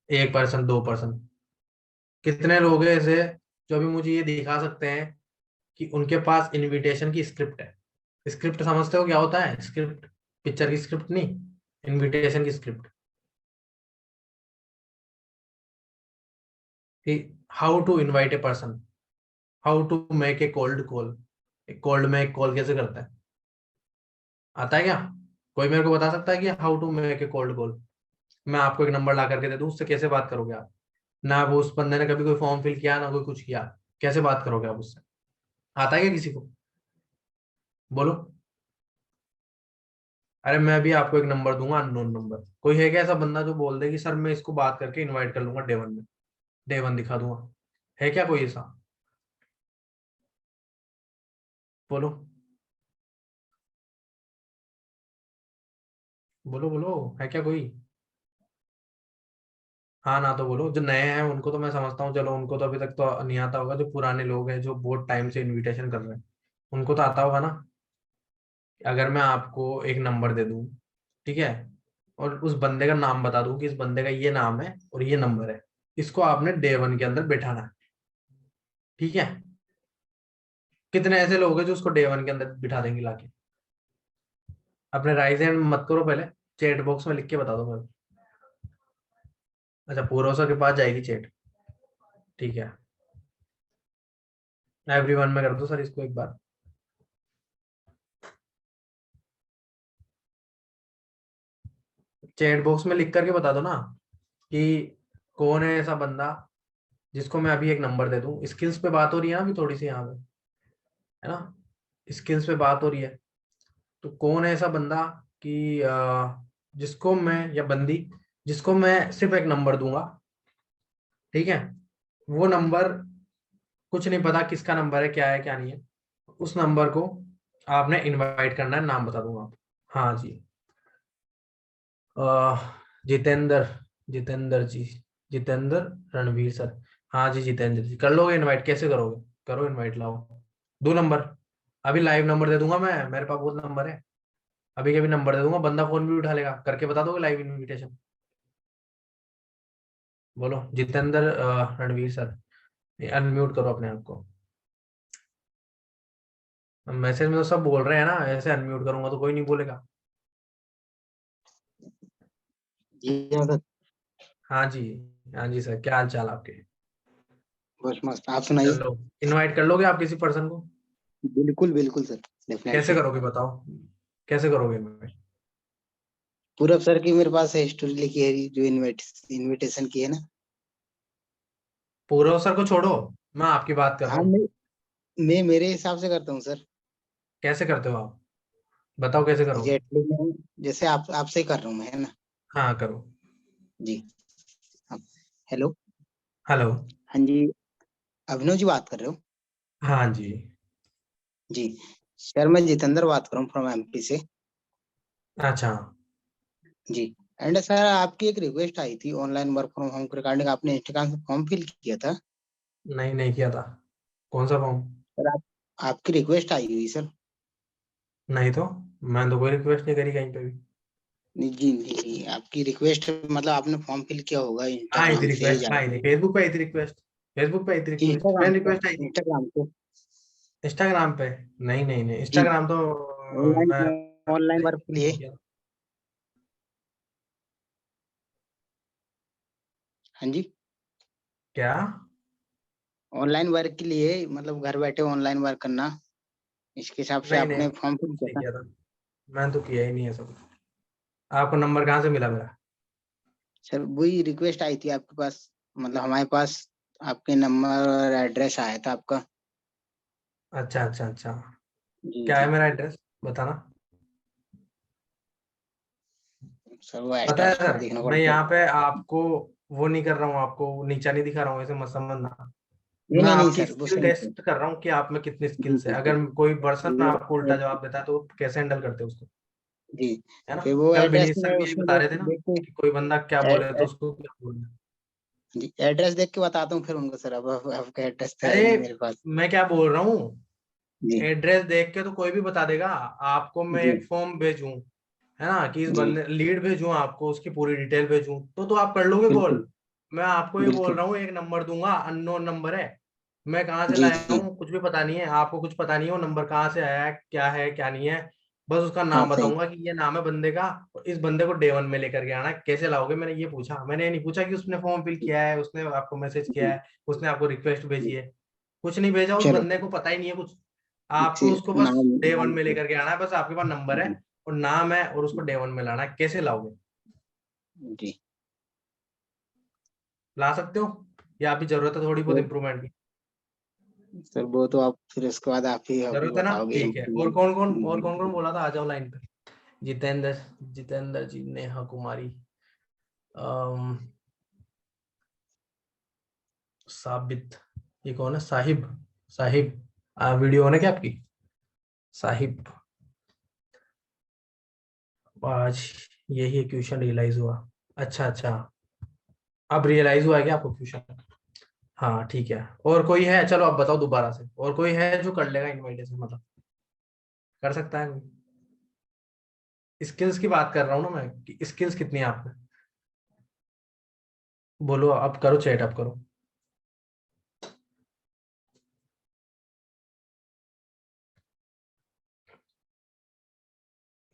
1%, 2%? कितने लोग हैं ऐसे जो अभी मुझे ये दिखा सकते हैं कि उनके पास इनविटेशन की स्क्रिप्ट है? स्क्रिप्ट समझते हो क्या होता है? स्क्रिप्ट, पिक्चर की स्क्रिप्ट नहीं, इनविटेशन की script. How to invite a person, how to make a cold call, एक कोल्ड में एक कॉल कैसे करता है? आता है क्या? कोई मेरे को बता सकता है कि how to make a cold call? मैं आपको एक नंबर ला करके दे दूं, उससे कैसे बात करोगे आप? ना वो उस बंदे ने कभी कोई फॉर्म फिल किया, ना कोई कुछ किया, कैसे बात करोगे आप उससे? आता है क्या किसी को? बोलो। अरे मैं भी आपको एक नंबर दूंगा, अननोन नंबर। कोई है क्या ऐसा बंदा जो बोल दे कि सर मैं इसको बात करके इनवाइट कर लूंगा डे 1 में, डे 1 दिखा दूंगा? है क्या कोई ऐसा? बोलो, बोलो, बोलो, है क्या कोई? हाँ ना, तो बोलो। जो नए हैं उनको तो मैं समझता हूँ, चलो उनको तो अभी तक तो नहीं आता होगा। जो पुराने लोग हैं जो बहुत टाइम से इनविटेशन कर रहे हैं, उनको तो आता होगा ना। अगर मैं आपको एक नंबर दे दूं, ठीक है, और उस बंदे का नाम बता दूं कि इस बंदे का ये नाम है और ये नंबर है, इसको आपने डे 1 के अंदर बैठाना है, ठीक है? कितने ऐसे लोग हैं जो उसको डे 1 के अंदर बिठा देंगे लाके? अपने राइज हैंड मत करो, पहले चैट बॉक्स में लिख के बता दो मेरे को। अच्छा, पूरा सर के पास जाएगी चैट, ठीक है? एवरीवन में कर दो सर इसको एक बार। चैट बॉक्स में लिख करके बता दो ना कि कौन है ऐसा बंदा जिसको मैं अभी एक नंबर दे दूं। स्किल्स पे बात हो रही है ना अभी थोड़ी सी यहाँ पे, है ना? स्किल्स पे बात हो रही है, तो कौन है ऐसा बंदा कि जिसको मैं, या बंदी, जिसको मैं सिर्फ एक नंबर दूंगा, ठीक है? वो नंबर, कुछ नहीं पता किसका नंबर है, क्या है क्या नहीं है, उस नंबर को आपने इनवाइट करना है, नाम बता दूंगा आप। हाँ जी, जितेंद्र, जितेंद्र जी, जितेंद्र रणवीर सर। हाँ जी जितेंद्र जी, कर लोगे इनवाइट? कैसे करोगे? करो इनवाइट, लाओ। दो नंबर, अभी लाइव नंबर दे दूंगा मैं, मेरे पास बहुत नंबर है। अभी के भी नंबर दे दूंगा, बंदा फोन भी उठा लेगा, करके बता दोगे लाइव इनविटेशन? बोलो, जितेंद्र रणवीर सर। अनम्यूट करो अपने आप को। मैसेज में तो सब बोल रहे हैं ना, ऐसे अनम्यूट करूंगा तो कोई नहीं बोलेगा। जी हाँ सर। हाँ जी, हाँ जी सर, क्या हाल चाल आपके? बस मस्त, आप सुनाइए। चलो, इनवाइट कर लोगे आप किसी पर्सन को? बिल्कुल बिल्कुल सर, कैसे डेफिनेटली। करोगे बताओ, कैसे करोगे इनवाइट? पूरब सर की मेरे पास हिस्ट्री लिखी है, जो इनविटेशन की है ना। पूर्व सर को छोड़ो, मैं आपकी बात कर रहा हाँ, हूँ। मैं मेरे हिसाब से करता हूँ सर। कैसे करते हो आप? बताओ कैसे करोगे? एग्जैक्टली मैं जैसे आप आपसे ही कर रहा हूँ मैं, है ना। हाँ करो। जी। हाँ। हेलो। हेलो। हाँ जी, अभिनव जी बात कर रहे हो? हाँ जी। जी सर, मैं जितेंद्र बात कर रहा हूँ फ्रॉम एमपी से। अच्छा। जी। एंड सर, आपकी एक रिक्वेस्ट आई थी online work from home regarding, आपने इंस्टाग्राम से फॉर्म फिल किया था। नहीं किया था। कौन सा फॉर्म? सर आप, आपकी रिक्वेस्ट आई हुई सर। नहीं तो, मैंने तो कोई रिक्वेस्ट नहीं करी कहीं पे भी। जी जी, आपकी रिक्वेस्ट मतलब आपने फॉर्म फिल किया होगा आई थी इंस्टाग्राम से रिक्वेस्ट, या आई थी फेसबुक पे, आई थी रिक्वेस्ट। फेसबुक पे आई थी रिक्वेस्ट, इंस्टाग्राम फ्रेंड पे। रिक्वेस्ट आई थी। इंस्टाग्राम पे। इंस्टाग्राम पे? नहीं, जी, इंस्टाग्राम तो ऑनलाइन मैं ऑनलाइन वर्क के लिए। नहीं किया। हाँ जी, क्या? ऑनलाइन वर्क के लिए मतलब घर बैठे ऑनलाइन वर्क करना, इसके हिसाब से नहीं, आपने फॉर्म फिल कुछ किया नहीं था। किया था। मैंने तो किया ही नहीं है सब। आपको नंबर कहाँ से मिला मेरा? सर वही रिक्वेस्ट आई थी आपके पास, मतलब हमारे पास आपके नंबर और एड्रेस आया था आपका। अच्छा। जी क्या है जी। मेरा एड्रेस? बताना। सर वो पता है एड्रेस सर, देखना मैं पड़ता है। यहाँ पे आपको वो नहीं कर रहा हूँ, आपको नीचा नहीं दिखा रहा हूँ, ऐसे मत समझना। नहीं मैं नहीं नहीं आपकी सर, वो स्किल सेम सेम। टेस्ट कर रहा हूँ कि आप में कितनी जी स्किल्स है। जी जी। अगर कोई पर्सन वो आपको उल्टा जवाब देता है तो कैसे हैंडल करते हो उसको? जी, है ना? फिर वो कल एड्रेस विनीत में सर भी यही उसमें बता देख रहे थे ना देख के कि कोई बंदा क्या ए- बोले तो ए- उसको क्या बोलना। जी एड्रेस देख के बताता हूँ फिर उनको सर। अब आपका एड्रेस तो है अरे, नहीं मेरे पास। मैं क्या बोल रहा हूँ, जी एड्रेस देख के तो कोई भी बता देगा। आपको मैं जी एक फॉर्म भेजूं, है ना, कि इस जी, बंदे लीड भेजूं आपको, उसकी पूरी डिटेल भेजूं, तो आप कर लोगे कॉल। बिल्कुल मैं आपको ये बोल बिल्कुल। रहा हूँ, एक नंबर दूंगा, अननोन नंबर है। मैं कहाँ से जी लाया जी। हूँ कुछ भी पता नहीं है, आपको कुछ पता नहीं है वो नंबर कहाँ से आया है क्या नहीं है। बस उसका हाँ नाम सही। बताऊंगा कि ये नाम है बंदे का, और इस बंदे को डे वन में लेकर के आना है। कैसे लाओगे, मैंने ये पूछा। मैंने ये नहीं पूछा कि उसने फॉर्म फिल किया है, उसने आपको मैसेज किया जी है, उसने आपको रिक्वेस्ट भेजी जी। है। कुछ नहीं भेजा, उस चलो, बंदे को पता ही नहीं है कुछ। जी आपको उसको बस नाम डे वन नाम में से। लेकर के आना है। बस आपके पास नंबर है जी और नाम है, और उसको डे वन में लाना है। कैसे लाओगे? जी। ला सकते हो, या अभी जरूरत है थोड़ी बहुत तो इंप्रूवमेंट की? सर वो तो आप फिर उसके बाद आप ही जरूरत है ना? बताओगे ठीक है। और इम्प्रूवमेंट। कौन कौन बोला था? आ जाओ लाइन पे। जितेंद्र, जितेंद्र जी, नेहा कुमारी, अम, साबित, ये कौन है? साहिब, साहिब, वीडियो ऑन है क्या आपकी? साहिब, आज यही क्वेश्चन रियलाइज हुआ। अच्छा, अब रियलाइज हुआ है क्या आपको क्वेश्चन? हाँ ठीक है। और कोई है? चलो अब बताओ दोबारा से, और कोई है जो कर लेगा इनविटेशन, मतलब कर सकता है कोई? स्किल्स की बात कर रहा हूँ ना मैं, कि स्किल्स कितनी है आप में। बोलो, अब करो चैट, अब करो।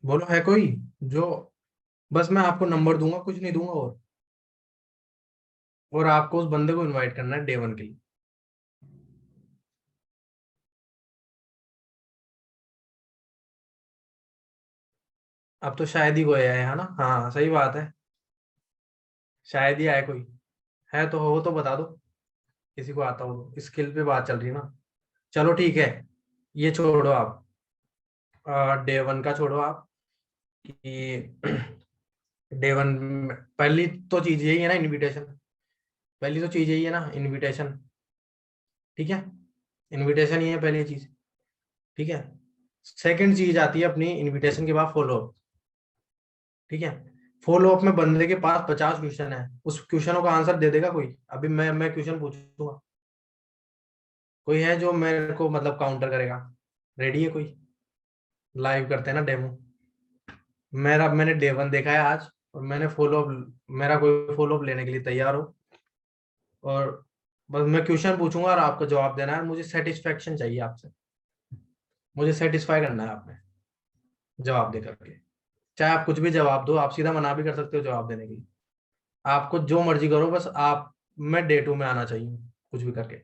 बोलो, है कोई जो, बस मैं आपको नंबर दूंगा, कुछ नहीं दूंगा, और आपको उस बंदे को इनवाइट करना है डे वन के लिए। अब तो शायद ही कोई आया है ना? हाँ सही बात है, शायद ही आया कोई। है तो हो तो बता दो, किसी को आता हो तो। स्किल पे बात चल रही है ना। चलो ठीक है, ये छोड़ो आप, डे वन का छोड़ो आप, कि डे वन, पहली तो चीज यही है ना, इनविटेशन। पहली तो चीज यही है ना, इनविटेशन। ठीक है, इनविटेशन ही है पहली चीज। ठीक है, सेकंड चीज आती है अपनी इनविटेशन के बाद फॉलो अप। ठीक है, फॉलो अप में बंदे के पास 50 क्वेश्चन है, उस क्वेश्चनों का आंसर दे देगा कोई? अभी मैं क्वेश्चन पूछूंगा, कोई है जो मेरे को मतलब काउंटर करेगा? रेडी है कोई? लाइव करते हैं ना डेमो। मैंने डे वन देखा है आज, और मैंने फॉलो अप, मेरा कोई फॉलो अप लेने के लिए तैयार हो। और बस मैं क्वेश्चन पूछूंगा और आपको जवाब देना है। मुझे सेटिस्फेक्शन चाहिए आपसे, मुझे सेटिस्फाई करना है आपने जवाब दे करके। चाहे आप कुछ भी जवाब दो, आप सीधा मना भी कर सकते हो जवाब देने के लिए। आपको जो मर्जी करो, बस आप, मैं डे टू में आना चाहिए कुछ भी करके।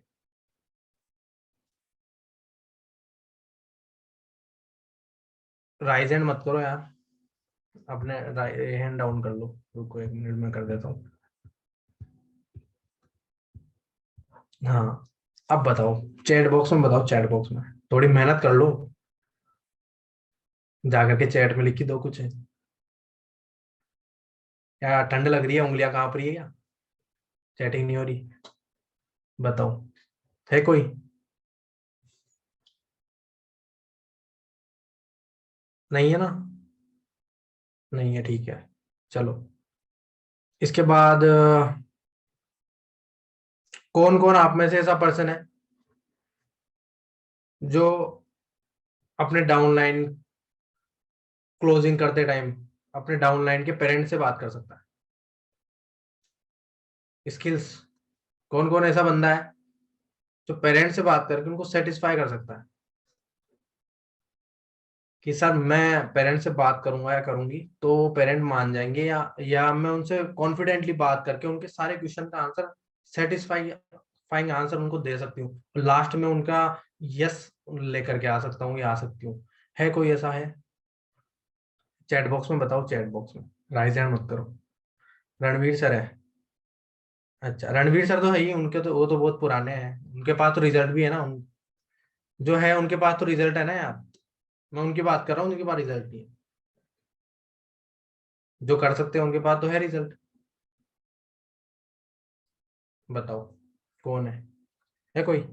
राइज हैंड मत करो यार, अपने हैंड डाउन कर लो। रुको 1 मिनट में कर देता हूँ। हाँ, अब बताओ, चैट बॉक्स में बताओ, चैट बॉक्स में थोड़ी मेहनत कर लो, जाकर के चैट में लिख के दो कुछ है। क्या ठंड लग रही है, उंगलियां कांप रही है क्या? चैटिंग नहीं हो रही, बताओ है कोई? नहीं है ना? नहीं है, ठीक है। चलो इसके बाद कौन कौन आप में से ऐसा पर्सन है जो अपने डाउनलाइन क्लोजिंग करते टाइम अपने डाउनलाइन के पेरेंट से बात कर सकता है? स्किल्स, कौन कौन ऐसा बंदा है जो पेरेंट से बात करके उनको सेटिस्फाई कर सकता है कि सर मैं पेरेंट से बात करूंगा या करूंगी तो पेरेंट मान जाएंगे, या मैं उनसे कॉन्फिडेंटली बात करके उनके सारे क्वेश्चन का आंसर सेटिस्फाइंग आंसर उनको दे सकती हूँ, लास्ट में उनका यस लेकर के आ सकता हूँ या आ सकती हूँ। है कोई ऐसा? है? चैट बॉक्स में बताओ, चैट बॉक्स में, राइज हैंड मत करो। रणवीर सर है? अच्छा, रणवीर सर तो है ही, उनके तो वो तो बहुत पुराने हैं, उनके पास तो रिजल्ट भी है ना, जो है उनके पास तो रिजल्ट है ना यार। मैं उनकी बात कर रहा हूँ, उनके पास रिजल्ट नहीं है, जो कर सकते हैं उनके पास तो है रिजल्ट। बताओ कौन है कोई?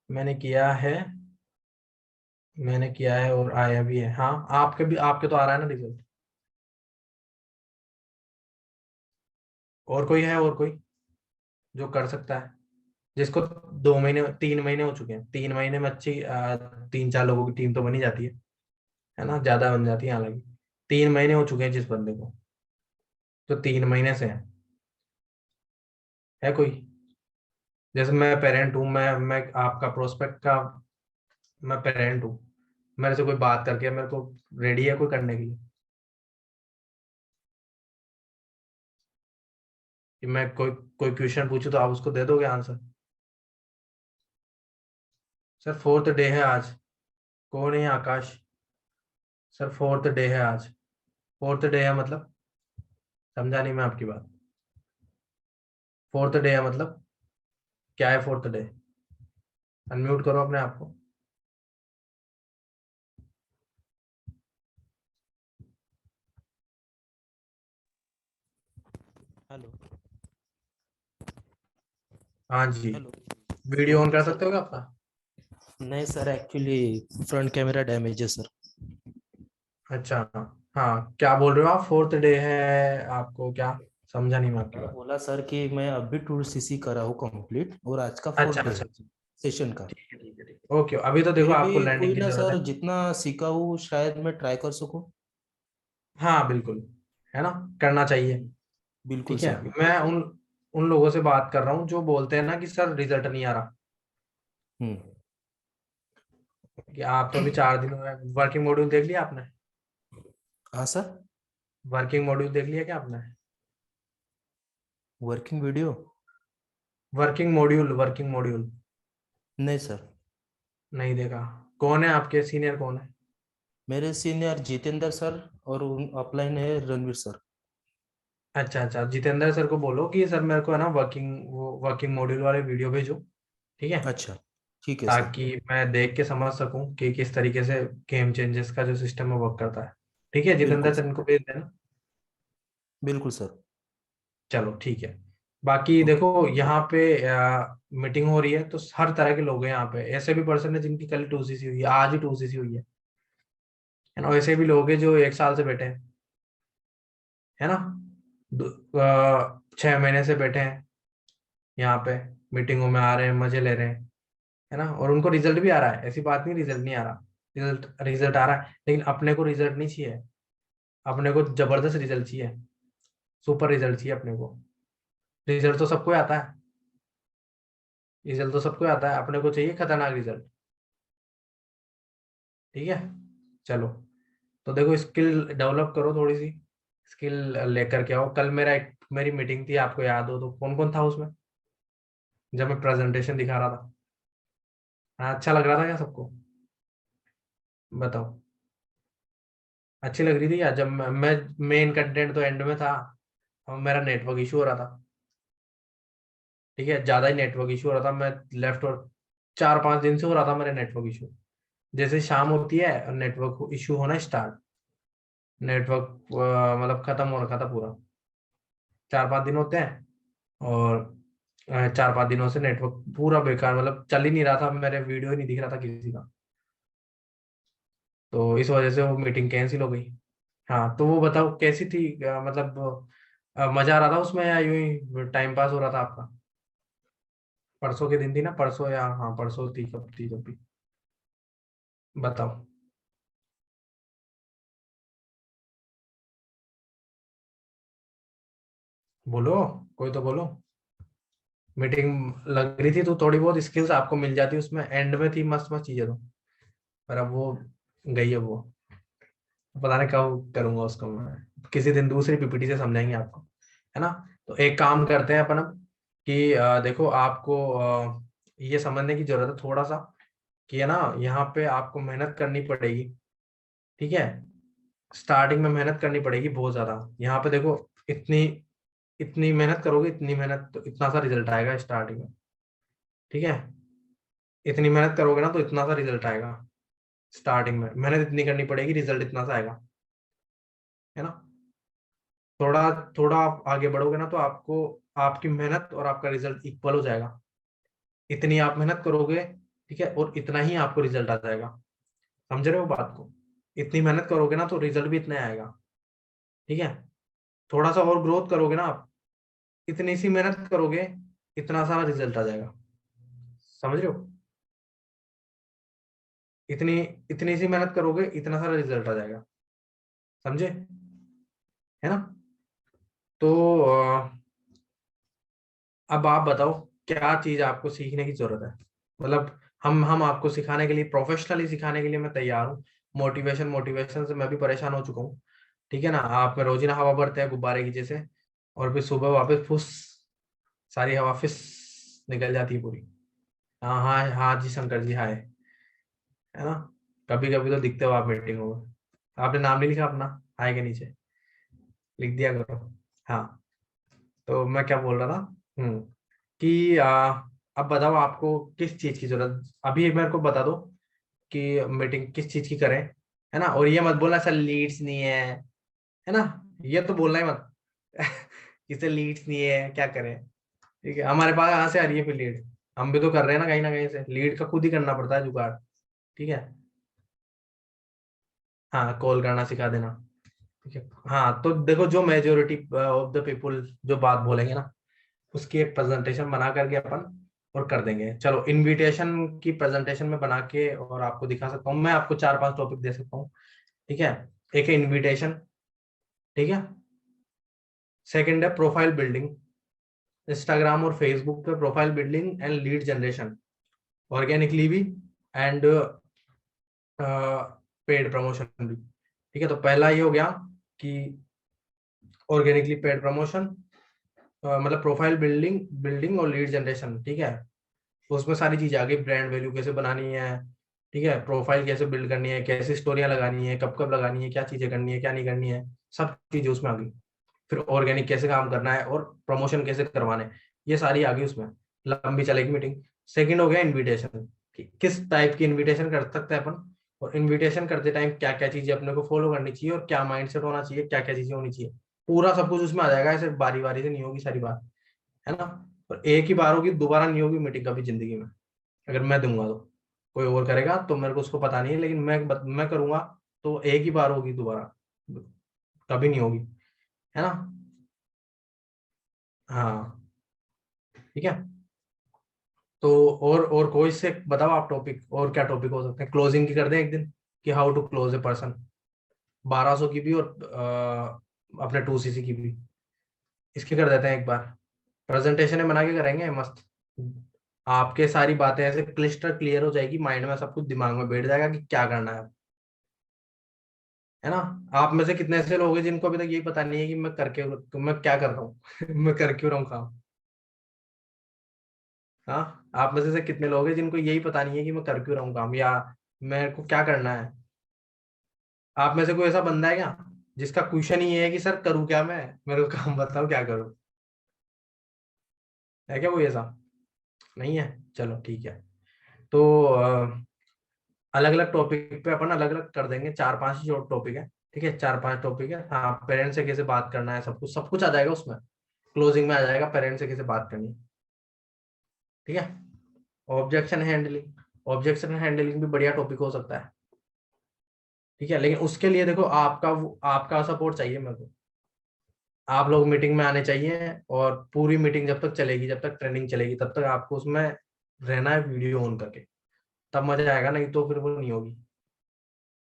मैंने किया है, मैंने किया है और आया भी है। हाँ आपके भी, आपके तो आ रहा है ना रिजल्ट। और कोई है? और कोई जो कर सकता है, जिसको 2 महीने 3 महीने हो चुके हैं, 3 महीने में अच्छी 3-4 लोगों की टीम तो बनी जाती है ना, ज्यादा बन जाती है हालांकि। 3 महीने हो चुके हैं जिस बंदे को, तो 3 महीने से है कोई? जैसे मैं पेरेंट हूँ, मैं आपका प्रोस्पेक्ट का मैं पेरेंट हूँ, मेरे से कोई बात करके मेरे को रेडी है कोई करने के लिए कि मैं कोई कोई क्वेश्चन पूछूं तो आप उसको दे दोगे आंसर? सर 4th डे है आज। कौन है ये आकाश? सर 4th डे है आज। 4th डे है मतलब? समझा नहीं मैं आपकी बात। 4th डे है मतलब क्या है? 4th डे, अनम्यूट करो अपने आप को। हेलो हाँ जी, हेलो। वीडियो ऑन कर सर सकते हो क्या आपका? नहीं sir, actually front camera damage है सर। अच्छा, हाँ क्या बोल रहे हो आप? 4th डे है आपको क्या? समझा नहीं मैं आपकी बात। बोला सर कि मैं अभी 2 CC करा हूँ कंप्लीट और आज का अच्छा 4th डे अच्छा, है सेशन का। ठीक है ठीक है ठीक है, ओके। अभी तो देखो फिर आपको भी लैंडिंग कोई की ना जरूरत सर, है। जितना सीखा हूँ शायद मैं ट्राई कर सकूँ। हाँ बिल्कुल, है ना, करना चाहिए। बिल्कुल ठीक है, सर, बिल्कुल। मैं उन उन लोगों से बात कर रहा हूँ जो बोलते हैं ना कि सर रिजल्ट नहीं आ रहा, हम्म। कि आप तो अभी 4 दिन हुए, वर्किंग मॉड्यूल देख लिया आपने? हाँ सर। वर्किंग मॉड्यूल देख लिया क्या आपने? Working video? वर्किंग मॉड्यूल नहीं सर। नहीं देखा? कौन है आपके सीनियर, कौन है? मेरे सीनियर जितेंद्र सर और अपलाइन है रणवीर सर। अच्छा अच्छा, जितेंद्र सर को बोलो कि सर मेरे को है ना वर्किंग मॉड्यूल वाले वीडियो भेजो, ठीक है, अच्छा, ठीक है सर। ताकि मैं देख के समझ सकूं कि किस तरीके से गेम चेंजेस का जो सिस्टम है वर्क करता है। ठीक है, बिल्कुल जितेंद्र सर सर, इनको भेज देना। बिल्कुल सर। चलो ठीक है। बाकी ओके। देखो यहाँ पे मीटिंग हो रही है तो हर तरह के लोग हैं यहाँ पे, ऐसे भी पर्सन है जिनकी कल 2 CC हुई है, आज ही 2 CC हुई है ना, ऐसे भी लोग हैं जो 1 साल से बैठे हैं, है ना, 6 महीने से बैठे हैं यहाँ पे, मीटिंगों में आ रहे हैं, मजे ले रहे हैं, है ना, और उनको रिजल्ट भी आ रहा है, ऐसी बात नहीं रिजल्ट नहीं आ रहा, रिजल्ट रिजल्ट आ रहा है, लेकिन अपने को रिजल्ट नहीं चाहिए, अपने को जबरदस्त रिजल्ट चाहिए, सुपर रिजल्ट चाहिए अपने को। रिजल्ट तो सबको आता है, रिजल्ट तो सबको आता है, अपने को चाहिए खतरनाक रिजल्ट। ठीक है, चलो, तो देखो स्किल डेवलप करो थोड़ी सी, स्किल लेकर के आओ। कल मेरी मीटिंग थी, आपको याद हो तो कौन कौन था उसमें, जब मैं प्रेजेंटेशन दिखा रहा था? हाँ, अच्छा लग रहा था क्या सबको? बताओ, अच्छी लग रही थी? या जब मैं मेन कंटेंट तो एंड में था, और मेरा नेटवर्क इशू हो रहा था, ठीक है, ज्यादा ही नेटवर्क इशू हो रहा था, मैं लेफ्ट और 4-5 दिन से हो रहा था मेरे नेटवर्क इशू। जैसे शाम होती है और नेटवर्क इशू होना स्टार्ट, नेटवर्क मतलब खत्म हो रखा था पूरा, 4-5 दिन होते हैं और 4-5 दिनों से नेटवर्क पूरा बेकार, मतलब चल ही नहीं रहा था, मेरे वीडियो ही नहीं दिख रहा था किसी का, तो इस वजह से वो मीटिंग कैंसिल हो गई। हाँ तो वो बताओ कैसी थी, मतलब मजा आ रहा था उसमें या यूं ही टाइम पास हो रहा था आपका? परसों के दिन थी ना, परसों या हाँ परसों थी, कब थी जब भी, बताओ। बोलो, कोई तो बोलो। मीटिंग लग रही थी तो थोड़ी बहुत स्किल्स आपको मिल जाती, उसमें एंड में थी मस्त मस्त चीजें तो, पर अब वो गई है वो, पता नहीं कब करूंगा उसको मैं, किसी दिन दूसरी पीपीटी से समझाएंगे आपको, है ना। तो एक काम करते हैं अपन अब कि देखो आपको ये समझने की जरूरत है थोड़ा सा कि है ना, यहाँ पे आपको मेहनत करनी पड़ेगी, ठीक है। स्टार्टिंग में मेहनत करनी पड़ेगी बहुत ज्यादा, यहाँ पे देखो इतनी इतनी मेहनत करोगे, इतनी मेहनत तो इतना सा रिजल्ट आएगा स्टार्टिंग में, ठीक है। इतनी मेहनत करोगे ना तो इतना सा रिजल्ट आएगा, स्टार्टिंग में मेहनत इतनी करनी पड़ेगी, रिजल्ट इतना सा आएगा, है ना। थोड़ा थोड़ा आप आगे बढ़ोगे ना तो आपको आपकी मेहनत और आपका रिजल्ट इक्वल हो जाएगा, इतनी आप मेहनत करोगे, ठीक है, और इतना ही आपको रिजल्ट आ जाएगा, समझ रहे हो बात को। इतनी मेहनत करोगे ना तो रिजल्ट भी इतना आएगा, ठीक है। थोड़ा सा और ग्रोथ करोगे ना आप, इतनी सी मेहनत करोगे, इतना सारा रिजल्ट आ जाएगा, समझ रहे हो। इतनी इतनी सी मेहनत करोगे, इतना सारा रिजल्ट आ जाएगा, समझे, है ना। तो अब आप बताओ क्या चीज आपको सीखने की जरूरत है, मतलब हम आपको सिखाने के लिए, प्रोफेशनली सिखाने के लिए मैं तैयार हूँ। मोटिवेशन मोटिवेशन से मैं भी परेशान हो चुका हूँ, ठीक है ना। आप में रोजीना हवा भरते हैं गुब्बारे की जैसे, और फिर सुबह वापस फुस, सारी हवा फिस निकल जाती है पूरी। हाँ हाँ हाँ जी शंकर जी, हाय, है ना। कभी कभी तो दिखते हो आप मीटिंगों में, आपने नाम नहीं लिखा अपना, हाय के नीचे लिख दिया करो। हाँ तो मैं क्या बोल रहा था, कि अब बताओ आपको किस चीज की जरूरत, अभी मेरे को बता दो कि मीटिंग किस चीज की करें, है ना। और ये मत बोलना सर लीड्स नहीं है ना, ये तो बोलना ही मत कि सर लीड्स नहीं है क्या करें, ठीक है। हमारे पास कहाँ से आ रही है फिर लीड, हम भी तो कर रहे हैं ना कहीं से, लीड का खुद ही करना पड़ता है जुगाड़, ठीक है। हाँ कॉल करना सिखा देना, ठीक है। हाँ तो देखो जो मेजोरिटी ऑफ द पीपुल जो बात बोलेंगे ना, उसकी एक प्रेजेंटेशन बना करके अपन और कर देंगे। चलो इनविटेशन की प्रेजेंटेशन में बना के और आपको दिखा सकता हूँ, मैं आपको 4-5 टॉपिक दे सकता हूँ, ठीक है। एक है इनविटेशन, ठीक है। सेकंड है प्रोफाइल बिल्डिंग, इंस्टाग्राम और फेसबुक पे profile building and lead generation, organically भी एंड पेड प्रमोशन भी, ठीक है। तो पहला ये हो गया कि ऑर्गेनिकली पेड प्रमोशन, मतलब प्रोफाइल बिल्डिंग बिल्डिंग और लीड जनरेशन, ठीक है। तो उसमें सारी चीजें आ गई, ब्रांड वैल्यू कैसे बनानी है, ठीक है, प्रोफाइल कैसे बिल्ड करनी है, कैसे स्टोरियां लगानी है, कब कब लगानी है, क्या चीजें करनी है क्या नहीं करनी है, सब चीजें उसमें आ गई। फिर ऑर्गेनिक कैसे काम करना है और प्रमोशन कैसे करवाने, ये सारी आ गई उसमें, लंबी चलेगी मीटिंग। सेकंड हो गया इनविटेशन, किस टाइप की इनविटेशन कर सकते हैं अपन, और इनविटेशन करते टाइम क्या क्या चीजें अपने को फॉलो करनी चाहिए और क्या माइंडसेट होना चाहिए, क्या क्या चीजें होनी चाहिए, पूरा सब कुछ उसमें आ जाएगा, ऐसे बारी बारी से नहीं होगी सारी बात, है ना। और एक ही बार होगी, दोबारा नहीं होगी मीटिंग कभी जिंदगी में, अगर मैं दूंगा तो। कोई और करेगा तो मेरे को उसको पता नहीं है, लेकिन मैं करूंगा तो एक ही बार होगी, दोबारा कभी नहीं होगी, है ना। हाँ ठीक है। तो और कोई से बताओ आप टॉपिक, और क्या टॉपिक हो सकते हैं, क्लोजिंग की कर दें एक दिन, कि how to close a person, 1200 की भी और अपने 2cc की भी, इसकी कर देते हैं एक बार। प्रेजेंटेशन बना के करेंगे मस्त, आपके सारी बातें ऐसे क्लिस्टर क्लियर हो जाएगी माइंड में, सब कुछ दिमाग में बैठ जाएगा कि क्या करना है ना। आप में से कितने ऐसे लोग हैं जिनको अभी तक यही पता नहीं है कि मैं क्या कर रहा हूँ मैं कर क्यों रहा हूँ काम। हाँ आप में से कितने लोग हैं जिनको यही पता नहीं है कि मैं कर क्यों रहा हूँ काम, या मेरे को क्या करना है। आप में से कोई ऐसा बंदा है क्या जिसका क्वेश्चन ही ये है कि सर करूँ क्या, मैं मेरे को काम बताओ क्या करूँ, है क्या कोई ऐसा? नहीं है, चलो ठीक है। तो अलग अलग टॉपिक पे अपन अलग अलग कर देंगे, 4-5 जो टॉपिक है, ठीक है, 4-5 टॉपिक है। हाँ पेरेंट्स से कैसे बात करना है, सब कुछ आ जाएगा उसमें, क्लोजिंग में आ जाएगा पेरेंट्स से किसी बात करनी, ठीक है। ऑब्जेक्शन हैंडलिंग भी बढ़िया टॉपिक हो सकता है, ठीक है। लेकिन उसके लिए देखो आपका सपोर्ट चाहिए मेरे को। आप लोग मीटिंग में आने चाहिए और पूरी मीटिंग जब तक चलेगी, जब तक ट्रेनिंग चलेगी, तब तक आपको उसमें रहना है वीडियो ऑन करके, तब मजा आएगा, नहीं तो फिर वो नहीं होगी।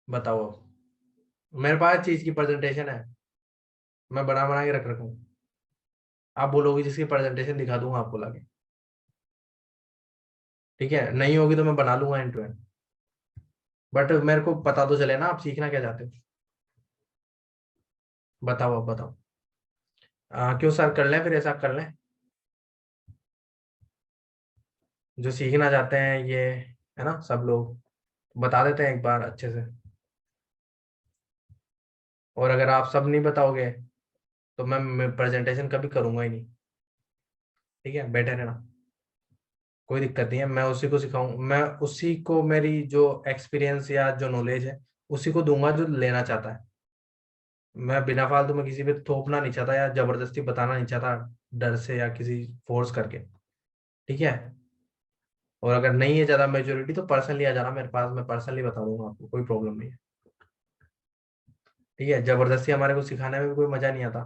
बताओ, अब मेरे पास चीज की प्रेजेंटेशन है, मैं बना के रख रखा हूँ। आप बोलोगे जिसकी प्रेजेंटेशन दिखा दूंगा आपको लाके, ठीक है। नहीं होगी तो मैं बना लूंगा एंड टू एंड, बट मेरे को पता तो चले ना आप सीखना क्या चाहते हो। बताओ, अब बताओ। क्यों सर, कर लें फिर ऐसा कर लें, जो सीखना चाहते हैं ये, है ना, सब लोग बता देते हैं एक बार अच्छे से। और अगर आप सब नहीं बताओगे तो मैं प्रेजेंटेशन कभी करूंगा ही नहीं, ठीक है। बैठे रहना, कोई दिक्कत नहीं है, मैं उसी को सिखाऊं, मैं उसी को मेरी जो एक्सपीरियंस या जो नॉलेज है उसी को दूंगा जो लेना चाहता है। मैं बिना फालतू में किसी पे थोपना नहीं चाहता या जबरदस्ती बताना नहीं चाहता, डर से या किसी फोर्स करके, ठीक है। और अगर नहीं है ज्यादा मेजोरिटी तो पर्सनली आ जाना मेरे पास, मैं पर्सनली बता दूंगा आपको, कोई प्रॉब्लम नहीं है, ठीक है। जबरदस्ती हमारे को सिखाने में भी कोई मजा नहीं आता,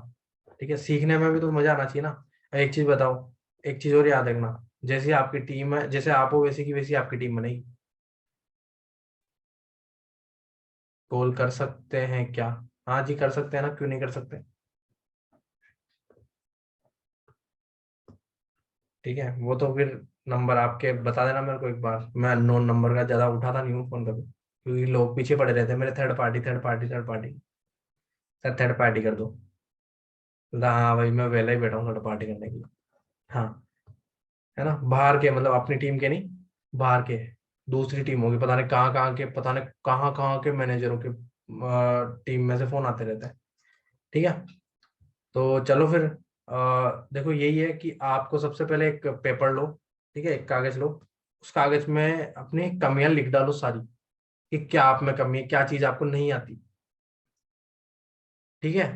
ठीक है। सीखने में भी तो मजा आना चाहिए ना। एक चीज बताओ, एक चीज और याद रखना, जैसी आपकी टीम है, जैसे आप हो वैसी की वैसी आपकी टीम बनेगी। कॉल कर सकते हैं क्या? हाँ जी कर सकते हैं ना, क्यों नहीं कर सकते, ठीक है। वो तो फिर नंबर आपके बता देना मेरे को एक बार, मैं अननोन नंबर का ज्यादा उठाता नहीं हूँ फोन कभी, क्योंकि लोग पीछे पड़े रहते हैं मेरे, third party. Sir third party कर दो, बोलता, हाँ भाई मैं पहले ही बैठा हूँ थर्ड पार्टी करने के लिए। हाँ, है ना, बाहर के मतलब अपनी टीम के नहीं, बाहर के दूसरी टीम होगी, पता नहीं कहाँ के, पता नहीं कहाँ के मैनेजरों के टीम में से फोन आते रहते हैं, ठीक है। तो चलो फिर देखो यही है कि आपको सबसे पहले एक पेपर लो, ठीक है, एक कागज लो, उस कागज में अपनी कमियां लिख डालो सारी, कि क्या आप में कमी है, क्या चीज आपको नहीं आती, ठीक है।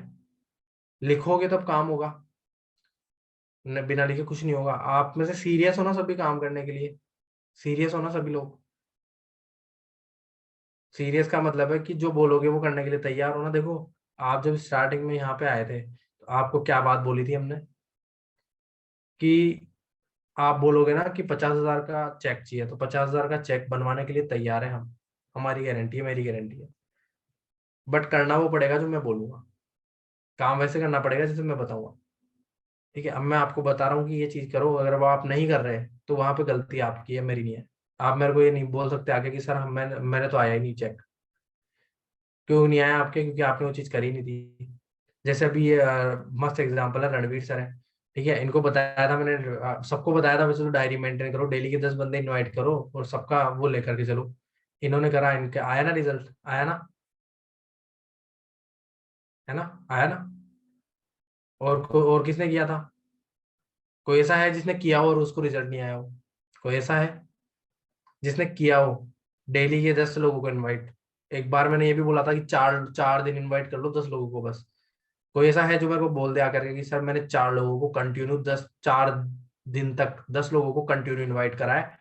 लिखोगे तब काम होगा, बिना लिखे कुछ नहीं होगा। आप में से सीरियस होना सभी काम करने के लिए, सीरियस होना सभी लोग, सीरियस का मतलब है कि जो बोलोगे वो करने के लिए तैयार होना। देखो आप जब स्टार्टिंग में यहाँ पे आए थे तो आपको क्या बात बोली थी हमने, कि आप बोलोगे ना कि 50,000 का चेक चाहिए, तो 50,000 का चेक बनवाने के लिए तैयार है हम, हमारी गारंटी है, मेरी गारंटी है। बट करना वो पड़ेगा जो मैं बोलूंगा, काम वैसे करना पड़ेगा जैसे मैं बताऊंगा, ठीक है। अब मैं आपको बता रहा हूँ कि ये चीज करो, अगर वो आप नहीं कर रहे तो वहां पे गलती आपकी है, मेरी नहीं है। आप मेरे को ये नहीं बोल सकते आगे कि सर मैंने तो आया ही नहीं चेक, क्यों नहीं आया आपके, क्योंकि आपने वो चीज करी नहीं थी। जैसे अभी ये मस्त एग्जांपल है, रणवीर सर है, ठीक है। इनको बताया था मैंने, सबको बताया था वैसे तो डायरी मेंटेन करो, डेली के 10 बंदे इनवाइट करो और सबका वो लेकर के चलो। इन्होंने करा, इनके आया ना रिजल्ट, आया ना, है ना, आया ना। और किसने किया था? कोई ऐसा है जिसने किया हो और उसको रिजल्ट नहीं आया हो? कोई ऐसा है जिसने किया हो डेली के 10 लोगों को इनवाइट? एक बार मैंने ये भी बोला था कि चार चार दिन इनवाइट कर लो 10 लोगों को बस। कोई ऐसा है जो मेरे को बोल दे आकर के कि सर मैंने 4 लोगों को कंटिन्यू 4 दिन तक 10 लोगों को कंटिन्यू इनवाइट करा है,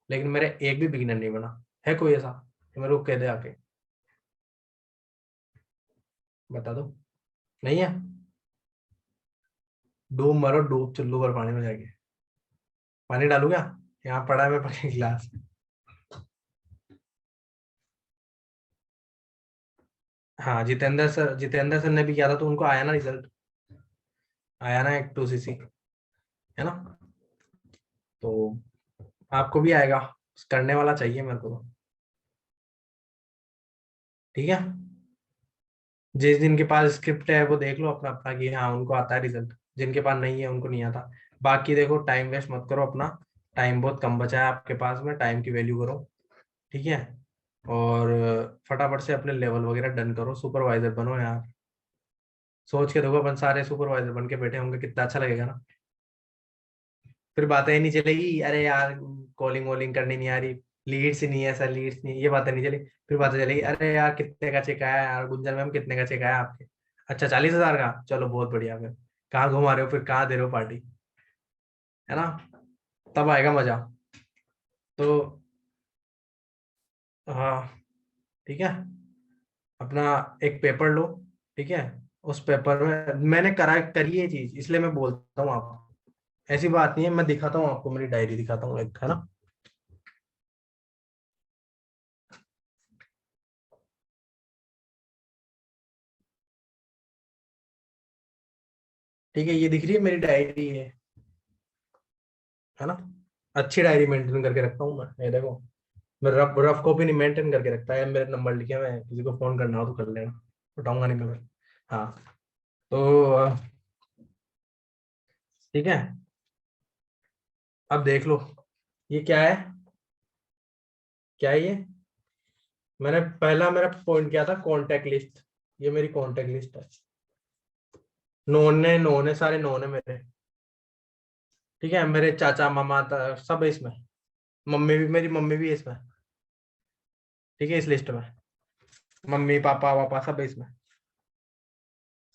लेकिन मेरे एक भी बिगिनर नहीं बना? है कोई ऐसा तो मेरे को कह दे आके, बता दो। नहीं है? डूब मरो, डूब चुल्लू पर पानी में जाके। पानी डालू क्या? यहाँ पड़ा है मैं पके गिलास। हाँ जितेंद्र सर ने भी किया था तो उनको आया ना रिजल्ट, आया ना एक 2cc, है ना। तो आपको भी आएगा, करने वाला चाहिए मेरे को तो, ठीक है। जिस जिनके पास स्क्रिप्ट है वो देख लो अपना अपना कि हाँ उनको आता है रिजल्ट, जिनके पास नहीं है उनको नहीं आता। बाकी देखो टाइम वेस्ट मत करो अपना, टाइम बहुत कम बचा है आपके पास में, टाइम की वैल्यू करो, ठीक है। और फटाफट से अपने लेवल वगैरह डन करो, सुपरवाइजर बनो यार। सोच के देखो अपन सारे सुपरवाइजर बन के बैठे होंगे, कितना अच्छा लगेगा ना। फिर बातें ही नहीं चलेगी, अरे यार कॉलिंग वॉलिंग करनी नहीं आ रही, लीड्स नहीं है सर, लीड्स नहीं, ये बातें नहीं चली। फिर बातें चलेगी, अरे यार कितने का चेक आया यार, गुंजन मैम कितने का चेक आया आपके? अच्छा 40,000 का, चलो बहुत बढ़िया, फिर कहाँ घुमा रहे हो, फिर कहाँ दे रहे हो पार्टी, है ना, तब आएगा मजा। तो हाँ ठीक है, अपना एक पेपर लो, ठीक है, उस पेपर में मैंने करी ये चीज, इसलिए मैं बोलता हूँ आपको, ऐसी बात नहीं है। मैं दिखाता हूँ आपको, मेरी डायरी दिखाता हूँ एक, है ना। ठीक है, ये दिख रही है मेरी डायरी है ना। अच्छी डायरी मेंटेन करके रखता हूँ मैं, ये देखो, मैं रफ रफ कॉपी नहीं मेंटेन करके रखता है, मेरे नंबर लिखे हुए हैं, किसी को फोन करना हो तो कर लेना, उठाऊंगा नहीं मैं। हाँ तो ठीक है, अब देख लो ये क्या है, क्या है ये। मैंने पहला मेरा पॉइंट क्या था, कांटेक्ट लिस्ट, ये मेरी कांटेक्ट लिस्ट है, नोन है सारे नोन है मेरे, ठीक है, मेरे चाचा मामा सब है इसमें, मम्मी भी, मेरी मम्मी भी है इसमें, ठीक है, इस लिस्ट में मम्मी पापा वापा सब है इसमें,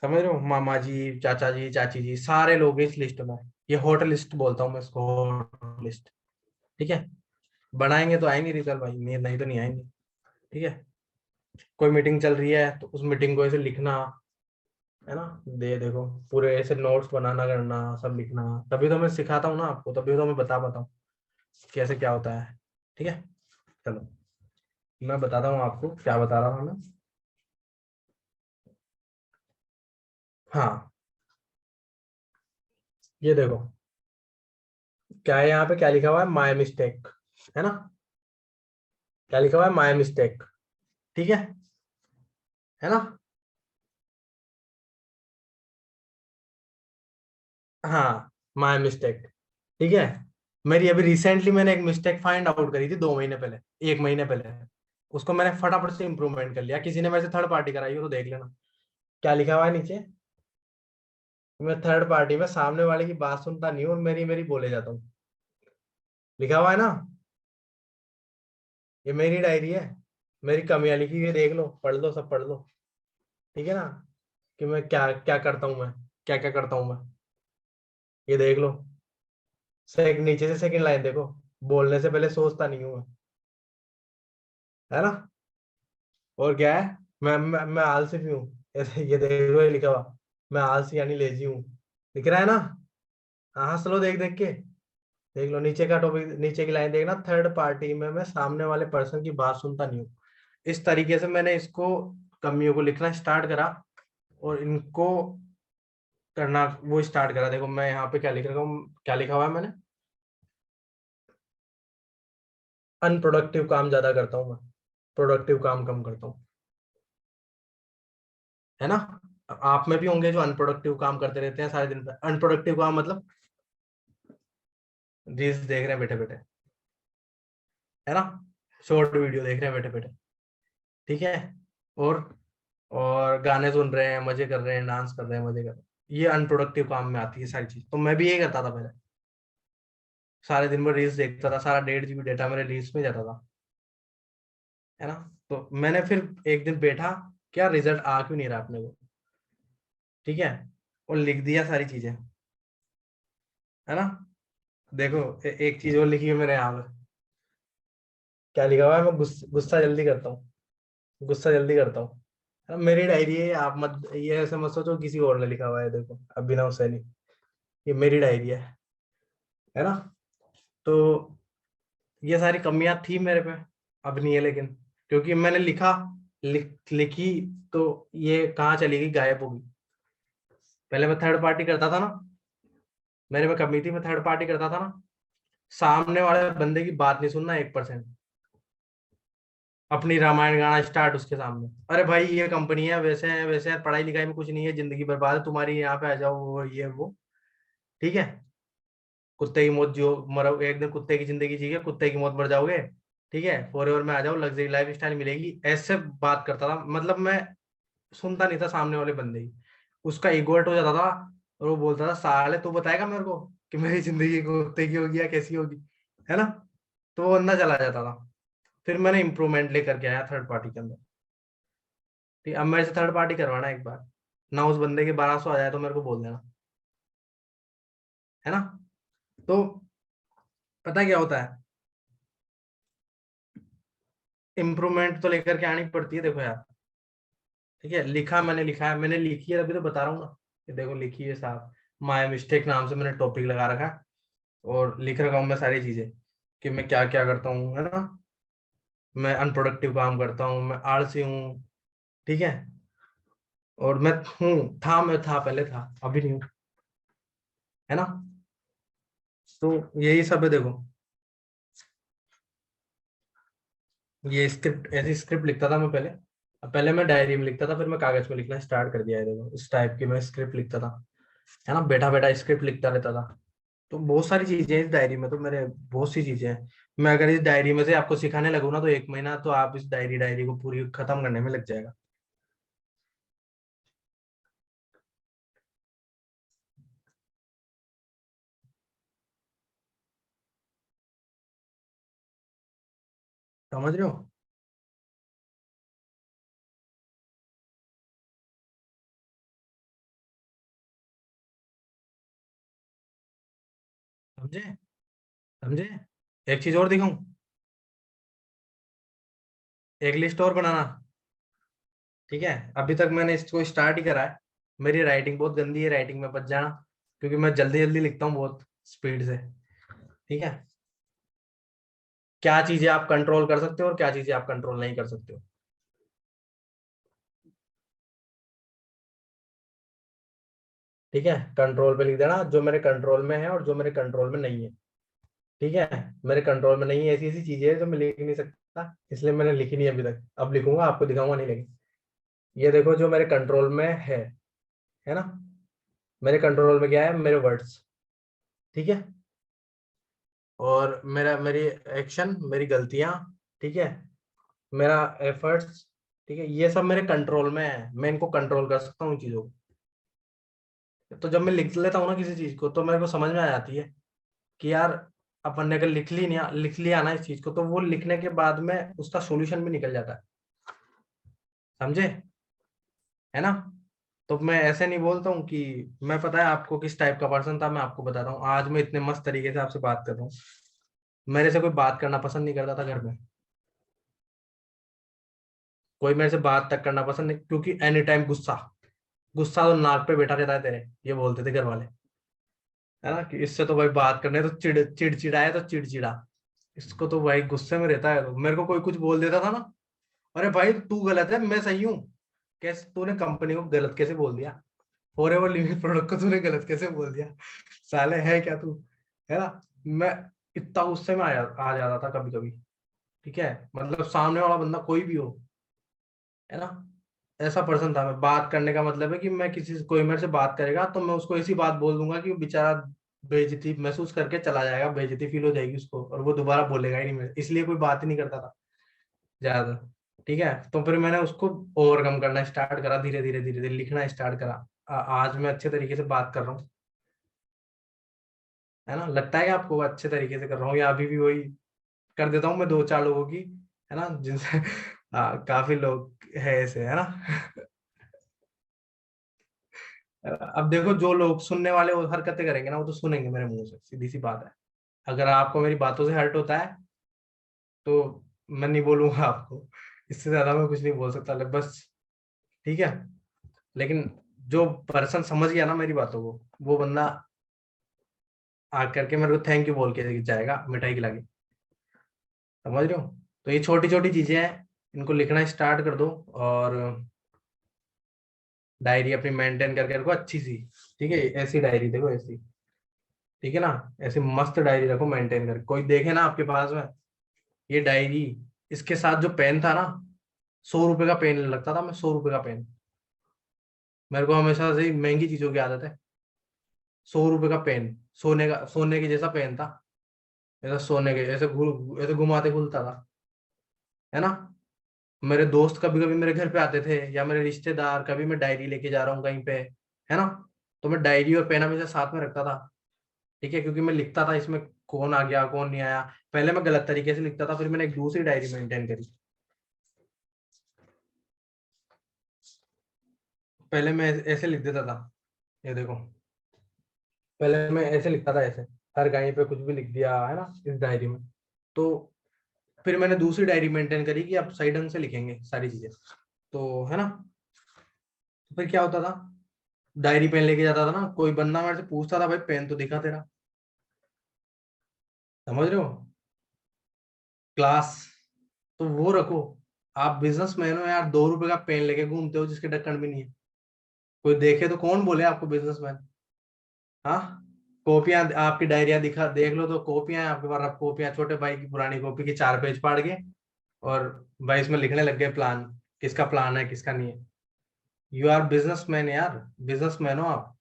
समझ रहे हो, मामा जी चाचा जी चाची जी सारे लोग हैं इस लिस्ट में। ये हॉट लिस्ट बोलता हूँ मैं इसको, हॉट लिस्ट, ठीक है। बनाएंगे तो आएंगे रिजल्ट भाई, नहीं तो नहीं आएंगे, ठीक है। कोई मीटिंग चल रही है तो उस मीटिंग को ऐसे लिखना, है ना, देखो पूरे ऐसे नोट्स बनाना करना सब लिखना, तभी तो मैं सिखाता हूँ ना आपको, तभी तो मैं बता पाता हूँ कैसे क्या होता है, ठीक है। चलो मैं बताता हूँ आपको क्या बता रहा था मैं। हाँ ये देखो क्या है, यहाँ पे क्या लिखा हुआ है, माय मिस्टेक, है ना, क्या लिखा हुआ है, माय मिस्टेक, ठीक है ना। हाँ माय मिस्टेक, ठीक है। मेरी अभी रिसेंटली मैंने एक मिस्टेक फाइंड आउट करी थी 2 महीने पहले, 1 महीने पहले, उसको मैंने फटाफट से इम्प्रूवमेंट कर लिया, किसी ने मेरे से थर्ड पार्टी कराई हो तो देख लेना, क्या लिखा हुआ है नीचे, मैं थर्ड पार्टी में सामने वाले की बात सुनता नहीं हूँ और मेरी मेरी बोले जाता हूँ, लिखा हुआ है ना। ये मेरी डायरी है, मेरी कमियां लिखी हुई है, देख लो पढ़ लो सब पढ़ लो, ठीक है ना, कि मैं क्या क्या करता हूँ, मैं क्या क्या करता हूँ मैं, ये देख लो। नीचे से सेकंड लाइन देखो, बोलने से पहले सोचता नहीं हूँ मैं, है ना। और क्या है, मैं आलसी भी हूँ, ये देख लो, ये लिखा हुआ, मैं आलसी यानी लेजी हूँ, दिख रहा है ना। हाँ हंस लो देख देख के, देख लो नीचे का टॉपिक, नीचे की लाइन देखना, थर्ड पार्टी में मैं सामने वाले पर्सन की बात सुनता नहीं हूँ। इस तरीके से मैंने इसको कमियों को लिखना स्टार्ट करा और इनको करना वो स्टार्ट करा। देखो मैं यहाँ पे क्या लिख रहा हूँ, क्या लिखा हुआ है मैंने, अनप्रोडक्टिव काम ज्यादा करता हूँ मैं, प्रोडक्टिव काम कम करता हूँ, है ना। आप में भी होंगे जो अनप्रोडक्टिव काम करते रहते हैं सारे दिन पे, अनप्रोडक्टिव काम मतलब रील्स देख रहे हैं बैठे बैठे, है ना, शॉर्ट वीडियो देख रहे हैं बैठे बैठे, ठीक है, और और गाने सुन रहे हैं, मजे कर रहे हैं, डांस कर रहे हैं, मजे कर रहे हैं, ये अनप्रोडक्टिव काम में आती है सारी चीज। तो मैं भी यही करता था पहले, सारे दिन भर रील्स देखता था, सारा 1.5 GB डेटा मेरे रील्स में जाता था, है ना। तो मैंने फिर एक दिन बैठा, क्या रिजल्ट आ क्यों नहीं रहा अपने को, ठीक है, और लिख दिया सारी चीजें, है ना। देखो एक चीज और लिखी है मेरे यहाँ पे, क्या लिखा हुआ है, मैं गुस्सा जल्दी करता हूँ, गुस्सा जल्दी करता हूँ, है ना? मेरी डायरी है, आप मत ये ऐसे मत सोचो किसी और ने लिखा हुआ है, देखो अभिनव सैनी, ये मेरी डायरी है ना। तो ये सारी कमियां थी मेरे पे, अब नहीं है लेकिन, क्योंकि मैंने लिखी तो ये कहाँ चली गई, गायब हो गई। पहले मैं थर्ड पार्टी करता था ना, मेरे में कमी थी, मैं थर्ड पार्टी करता था ना, सामने वाले बंदे की बात नहीं सुनना 1%, अपनी रामायण गाना स्टार्ट उसके सामने, अरे भाई ये कंपनी है, वैसे है, पढ़ाई लिखाई में कुछ नहीं है, जिंदगी बर्बाद है तुम्हारी, यहाँ पे आ जाओ, वो ये वो, ठीक है, कुत्ते की मौत जो मरो, एक दिन कुत्ते की जिंदगी जी के कुत्ते की मौत मर जाओगे, ठीक है, फॉरएवर में आ जाओ, लग्जरी लाइफ स्टाइल मिलेगी, ऐसे बात करता था। मतलब मैं सुनता नहीं था सामने वाले बंदे की, उसका ईगो हर्ट हो जाता था, और वो बोलता था साले तू बताएगा मेरे को कि मेरी जिंदगी कुत्ते की होगी या कैसी होगी, है ना। तो वो अंदर चला जाता था। फिर मैंने इंप्रूवमेंट लेकर के आया थर्ड पार्टी के अंदर, ठीक है, अब मेरे से थर्ड पार्टी करवाना एक बार, ना उस बंदे के 1200 आ जाए तो मेरे को बोल देना, है ना। तो पता क्या होता है, इम्प्रूवमेंट तो लेकर के आनी पड़ती है। देखो यार, ठीक है, मैंने लिखा है, मैंने लिखी है, अभी तो बता रहा हूँ ना कि देखो लिखी है साहब, माय मिस्टेक नाम से मैंने टॉपिक लगा रखा है और लिख रखा हूँ मैं सारी चीजें कि मैं क्या क्या करता हूँ, है ना। मैं अनप्रोडक्टिव काम करता हूँ, मैं आलसी हूँ, ठीक है, और मैं था पहले था, अभी नहीं हूँ, है ना। तो यही सब है। देखो ये स्क्रिप्ट, ऐसी स्क्रिप्ट लिखता था मैं पहले। अब पहले मैं डायरी में लिखता था, फिर मैं कागज पे लिखना स्टार्ट कर दिया है। देखो इस टाइप की मैं स्क्रिप्ट लिखता था, है ना, बैठा बैठा स्क्रिप्ट लिखता रहता था। तो बहुत सारी चीजें हैं इस डायरी में, तो मेरे बहुत सी चीजें हैं। मैं अगर इस डायरी में से आपको सिखाने लगूँ ना तो 1 महीना तो आप इस डायरी को पूरी खत्म करने में लग जाएगा। समझ रहे हो? समझे? समझे? एक चीज और दिखाऊं, एक लिस्ट और बनाना, ठीक है। अभी तक मैंने इसको स्टार्ट ही करा है। मेरी राइटिंग बहुत गंदी है, राइटिंग में बच जाना, क्योंकि मैं जल्दी जल्दी लिखता हूँ बहुत स्पीड से, ठीक है। क्या चीजें आप कंट्रोल कर सकते हो और क्या चीजें आप कंट्रोल नहीं कर सकते हो, ठीक है। कंट्रोल पे लिख देना जो मेरे कंट्रोल में है और जो मेरे कंट्रोल में नहीं है, ठीक है। मेरे कंट्रोल में नहीं है, ऐसी ऐसी चीजें हैं जो मैं लिख नहीं सकता, इसलिए मैंने लिखी नहीं अभी तक। अब लिखूंगा, आपको दिखाऊंगा नहीं लेकिन। ये देखो जो मेरे कंट्रोल में है ना। मेरे कंट्रोल में क्या है, मेरे वर्ड्स, ठीक है, और मेरी एक्शन, मेरी गलतियां, ठीक है, मेरा एफर्ट्स, ठीक है, ये सब मेरे कंट्रोल में है। मैं इनको कंट्रोल कर सकता हूँ इन चीजों को। तो जब मैं लिख लेता हूँ ना किसी चीज को, तो मेरे को समझ में आ जाती है कि यार अपन ने अगर लिख लिया ना इस चीज को, तो वो लिखने के बाद में उसका सॉल्यूशन भी निकल जाता है। समझे? है ना। तो मैं ऐसे नहीं बोलता हूँ कि मैं, पता है आपको किस टाइप का पर्सन था, मैं आपको बता रहा हूँ। आज मैं इतने मस्त तरीके से आपसे बात कर रहा हूँ। मेरे से कोई बात करना पसंद नहीं करता था घर में, कोई मेरे से बात तक करना पसंद नहीं, क्योंकि एनी टाइम गुस्सा, गुस्सा तो नाक पे बैठा रहता है तेरे, ये बोलते थे घर वाले, है ना, कि इससे तो भाई बात करने तो चिड़चिड़ा है, तो चिड़चिड़ा, इसको तो भाई गुस्से में रहता है। तो मेरे को कोई कुछ बोल देता था ना, अरे भाई तू गलत है, मैं सही हूँ। कैसे तूने कंपनी को गलत कैसे बोल दिया, फॉरएवर लिविंग प्रोडक्ट को तूने गलत कैसे बोल दिया, साले है क्या तू, है ना। मैं इतना गुस्से में आ जाता था कभी कभी, ठीक है। मतलब सामने वाला बंदा कोई भी हो, है ना, ऐसा पर्सन था मैं। बात करने का मतलब है कि मैं किसी से, कोई मेरे से बात करेगा तो मैं उसको ऐसी बात बोल दूंगा कि वो बेचारा बेइज्जती महसूस करके चला जाएगा, बेइज्जती फील हो जाएगी उसको, और वो दोबारा बोलेगा ही नहीं मेरे, इसलिए कोई बात ही नहीं करता था ज्यादा, ठीक है। तो फिर मैंने उसको ओवरकम करना स्टार्ट करा, धीरे धीरे धीरे धीरे लिखना स्टार्ट करा। आज मैं अच्छे तरीके से बात कर रहा हूँ, है ना। लगता है कि आपको अच्छे तरीके से कर रहा हूँ, या अभी भी वही कर देता हूँ मैं 2-4 लोगों की, है ना, जिनसे काफी लोग है ऐसे, है ना। अब देखो जो लोग सुनने वाले वो हरकतें करेंगे ना, वो तो सुनेंगे मेरे मुंह से, सीधी सी बात है। अगर आपको मेरी बातों से हर्ट होता है तो मैं नहीं बोलूंगा आपको, इससे ज्यादा मैं कुछ नहीं बोल सकता, बस, ठीक है। लेकिन जो पर्सन समझ गया ना मेरी बातों को, वो बंदा आ करके मेरे को थैंक यू बोल के जाएगा, मिठाई खिला के। समझ रहे हो? तो ये छोटी छोटी चीजें हैं, इनको लिखना स्टार्ट कर दो, और डायरी अपनी मेंटेन करके रखो अच्छी सी, ठीक है। ऐसी डायरी देखो, ऐसी, ठीक है ना, ऐसी मस्त डायरी रखो मेंटेन करके, कोई देखे ना आपके पास में ये डायरी, इसके साथ जो पेन था ना, 100 रुपए का पेन लगता था मैं, 100 रुपए का पेन। मेरे को हमेशा से ही महंगी चीजों की आदत है। 100 रुपए का पेन, सोने के जैसा पेन था, ऐसा सोने के ऐसे घुमाते घुलता था, है ना। मेरे दोस्त कभी कभी मेरे घर पे आते थे, या मेरे रिश्तेदार, कभी मैं डायरी लेके जा रहा हूँ कहीं पे, है ना, तो मैं डायरी और पेन हमेशा साथ में रखता था, ठीक है, क्योंकि मैं लिखता था इसमें कौन आ गया कौन नहीं आया। पहले मैं गलत तरीके से लिखता था, फिर मैंने एक दूसरी डायरी मेंटेन करी। पहले मैं ऐसे लिख देता था, ये देखो, पहले मैं ऐसे लिखता था, ऐसे हर कहीं पे कुछ भी लिख दिया है ना इस डायरी में। तो फिर मैंने दूसरी डायरी मेंटेन करी कि अब सही ढंग से लिखेंगे सारी चीजें, तो है ना। तो फिर क्या होता था, डायरी पेन लेके जाता था ना, कोई बंदा मेरे से पूछता था भाई पेन तो दिखा तेरा, समझ रहे हो, क्लास। तो वो रखो, आप बिजनेसमैन हो यार, 2 रुपए का पेन लेके घूमते हो जिसके ढक्कन भी नहीं है, कोई देखे तो कौन बोले आपको बिजनेसमैन। हाँ, कॉपियां आपकी डायरिया दिखा देख लो तो कॉपियां हैं आपके पास, आप कॉपियां छोटे भाई की पुरानी कॉपी की 4 पेज फाड़ के और भाई इसमें लिखने लग गए प्लान, किसका प्लान है किसका नहीं है। यू आर बिजनेसमैन यार, बिजनेसमैन हो आप,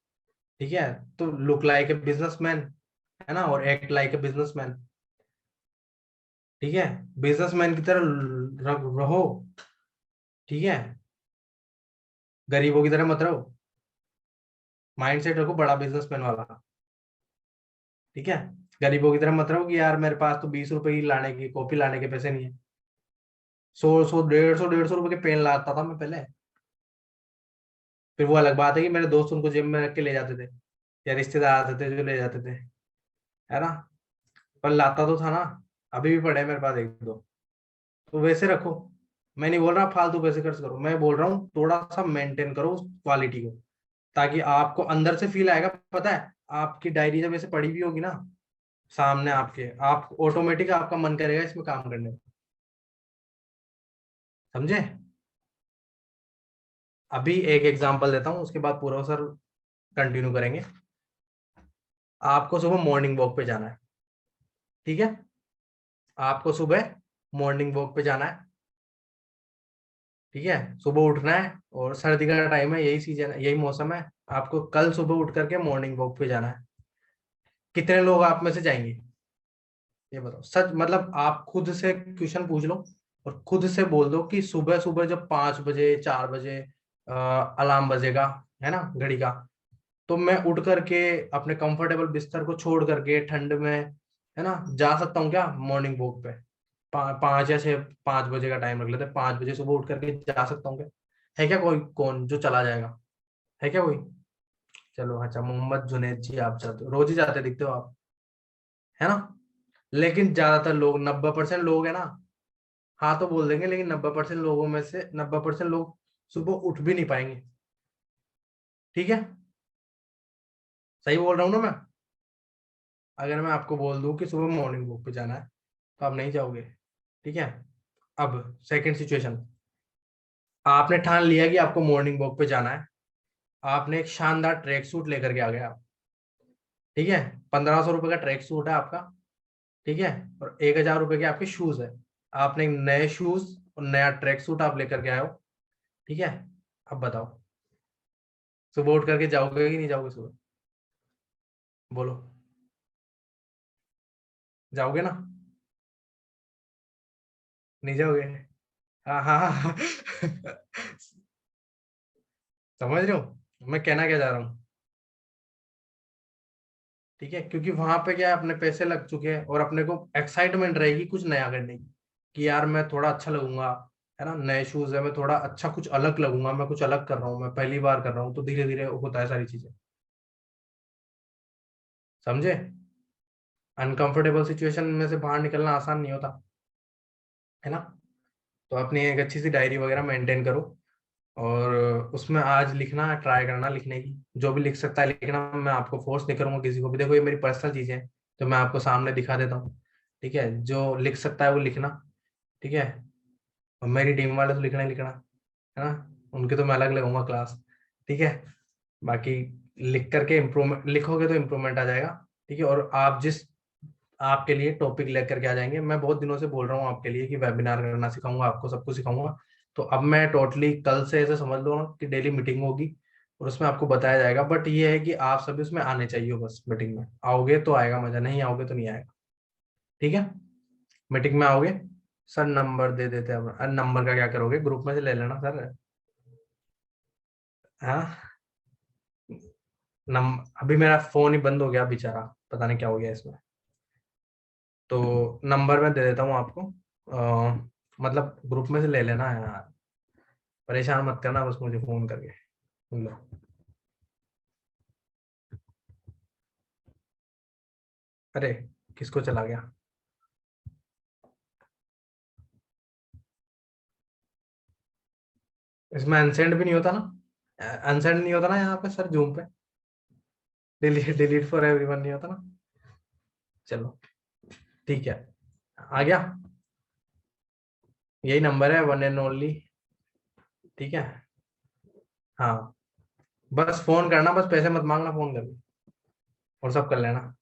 ठीक है। तो लुक लाइक ए बिजनेसमैन, है ना, और एक्ट लाइक ए बिजनेसमैन, ठीक है। बिजनेसमैन की तरह रहो, ठीक है, गरीबों की तरह मत रहो, माइंडसेट रखो बड़ा बिजनेसमैन वाला, ठीक है। गरीबों की तरह मत रहो कि यार मेरे पास तो 20 रुपए की लाने की कॉपी लाने के पैसे नहीं है। 100 100 150 रुपए के पेन लाता था मैं पहले। फिर वो अलग बात है कि मेरे दोस्त उनको जेब में रख के ले जाते थे, या रिश्तेदार आते थे जो ले जाते थे, है ना, पर लाता तो था ना। अभी भी पड़े हैं मेरे पास एक दो। तो वैसे रखो, मैं नहीं बोल रहा फालतू पैसे खर्च करो, मैं बोल रहा हूँ थोड़ा सा मेंटेन करो उस क्वालिटी को, ताकि आपको अंदर से फील आएगा। पता है, आपकी डायरी जब ऐसे पड़ी भी होगी ना सामने आपके, आप ऑटोमेटिक आपका मन करेगा इसमें काम करने का, समझे। अभी एक एग्जांपल देता हूँ, उसके बाद पूरा सर कंटिन्यू करेंगे। आपको सुबह मॉर्निंग वॉक पे जाना है, ठीक है, आपको सुबह मॉर्निंग वॉक पे जाना है, ठीक है। सुबह उठना है और सर्दी का टाइम है, यही सीजन है, यही मौसम है। आपको कल सुबह उठ करके मॉर्निंग वॉक पे जाना है। कितने लोग आप में से जाएंगे ये बताओ सच, मतलब आप खुद से क्वेश्चन पूछ लो और खुद से बोल दो कि सुबह सुबह जब 5 बजे 4 बजे अलार्म बजेगा, है ना, घड़ी का, तो मैं उठ करके अपने कंफर्टेबल बिस्तर को छोड़ करके ठंड में, है ना, जा सकता हूँ क्या मॉर्निंग वॉक पे। 5 या 6 5 बजे का टाइम रख लेते हैं, 5 बजे सुबह उठ करके जा सकता हूँ क्या। है क्या कोई कौन जो चला जाएगा, है क्या कोई। चलो अच्छा, मोहम्मद जुनैद जी आप जाते हो, रोज ही जाते दिखते हो आप, है ना। लेकिन ज्यादातर लोग 90% लोग है ना, हाँ तो बोल देंगे, लेकिन 90% लोगों में से 90% लोग सुबह उठ भी नहीं पाएंगे, ठीक है। सही बोल रहा हूँ ना मैं। अगर मैं आपको बोल दूं कि सुबह मॉर्निंग वॉक पे जाना है तो आप नहीं जाओगे, ठीक है। अब सेकंड सिचुएशन, आपने ठान लिया कि आपको मॉर्निंग वॉक पे जाना है, आपने एक शानदार ट्रैक सूट लेकर के आ गए आप, ठीक है। 1500 रुपए का ट्रैक सूट है आपका, ठीक है, और 1000 रुपए के आपके शूज है। आपने नए शूज और नया ट्रैक सूट आप लेकर के आए हो, ठीक है। अब बताओ, सुबह उठ करके जाओगे कि नहीं जाओगे सुबह, बोलो, जाओगे ना, नहीं जाओगे। हाँ हाँ हाँ। समझ रहे हो मैं कहना क्या चाह रहा हूँ, ठीक है। क्योंकि वहां पे क्या है, अपने पैसे लग चुके हैं और अपने को एक्साइटमेंट रहेगी कुछ नया करने की, कि यार मैं थोड़ा अच्छा लगूंगा, है ना, नए शूज है, मैं थोड़ा अच्छा कुछ अलग लगूंगा, मैं कुछ अलग कर रहा हूँ, मैं पहली बार कर रहा हूँ, तो धीरे धीरे होता है सारी चीजें, समझे। अनकंफर्टेबल सिचुएशन में से बाहर निकलना आसान नहीं होता, है ना। तो अपनी एक अच्छी सी डायरी वगैरह मेंटेन करो और उसमें आज लिखना ट्राई करना, लिखने की जो भी लिख सकता है लिखना। मैं आपको फोर्स नहीं करूंगा किसी को भी, देखो ये मेरी पर्सनल चीजें हैं तो मैं आपको सामने दिखा देता हूँ, ठीक है। जो लिख सकता है वो लिखना, ठीक है। और मेरी टीम वाले तो लिखना ही लिखना, है ना, उनके तो मैं अलग लगाऊंगा क्लास, ठीक है। बाकी लिख करके इम्प्रूवमेंट लिखोगे तो इम्प्रूवमेंट आ जाएगा, ठीक है। और आप जिस आपके लिए टॉपिक लेकर के आ जाएंगे, मैं बहुत दिनों से बोल रहा हूँ आपके लिए कि वेबिनार करना सिखाऊंगा आपको, सब कुछ सिखाऊंगा। तो अब मैं टोटली कल से ऐसे समझ लो ना कि डेली मीटिंग होगी और उसमें आपको बताया जाएगा। बट ये है कि आप सभी उसमें आने चाहिए, बस मीटिंग में आओगे तो आएगा मजा, नहीं आओगे तो नहीं आएगा, ठीक है। मीटिंग में आओगे, सर नंबर दे देते हैं। अब नंबर का क्या करोगे, ग्रुप में से ले लेना सर, हाँ। अभी मेरा फोन ही बंद हो गया बेचारा, पता नहीं क्या हो गया इसमें। तो नंबर मैं दे देता हूँ आपको, मतलब ग्रुप में से ले लेना है यार, परेशान मत करना बस मुझे फोन करके, लो। अरे किसको चला गया? इसमें अनसेंड भी नहीं होता ना, अनसेंड नहीं होता ना यहाँ पे सर, जूम पे डिलीट फॉर एवरीवन नहीं होता ना। चलो ठीक है, आ गया, यही नंबर है, 1 एंड ओनली। ठीक है, हाँ बस फोन करना, बस पैसे मत मांगना, फोन कर और सब कर लेना।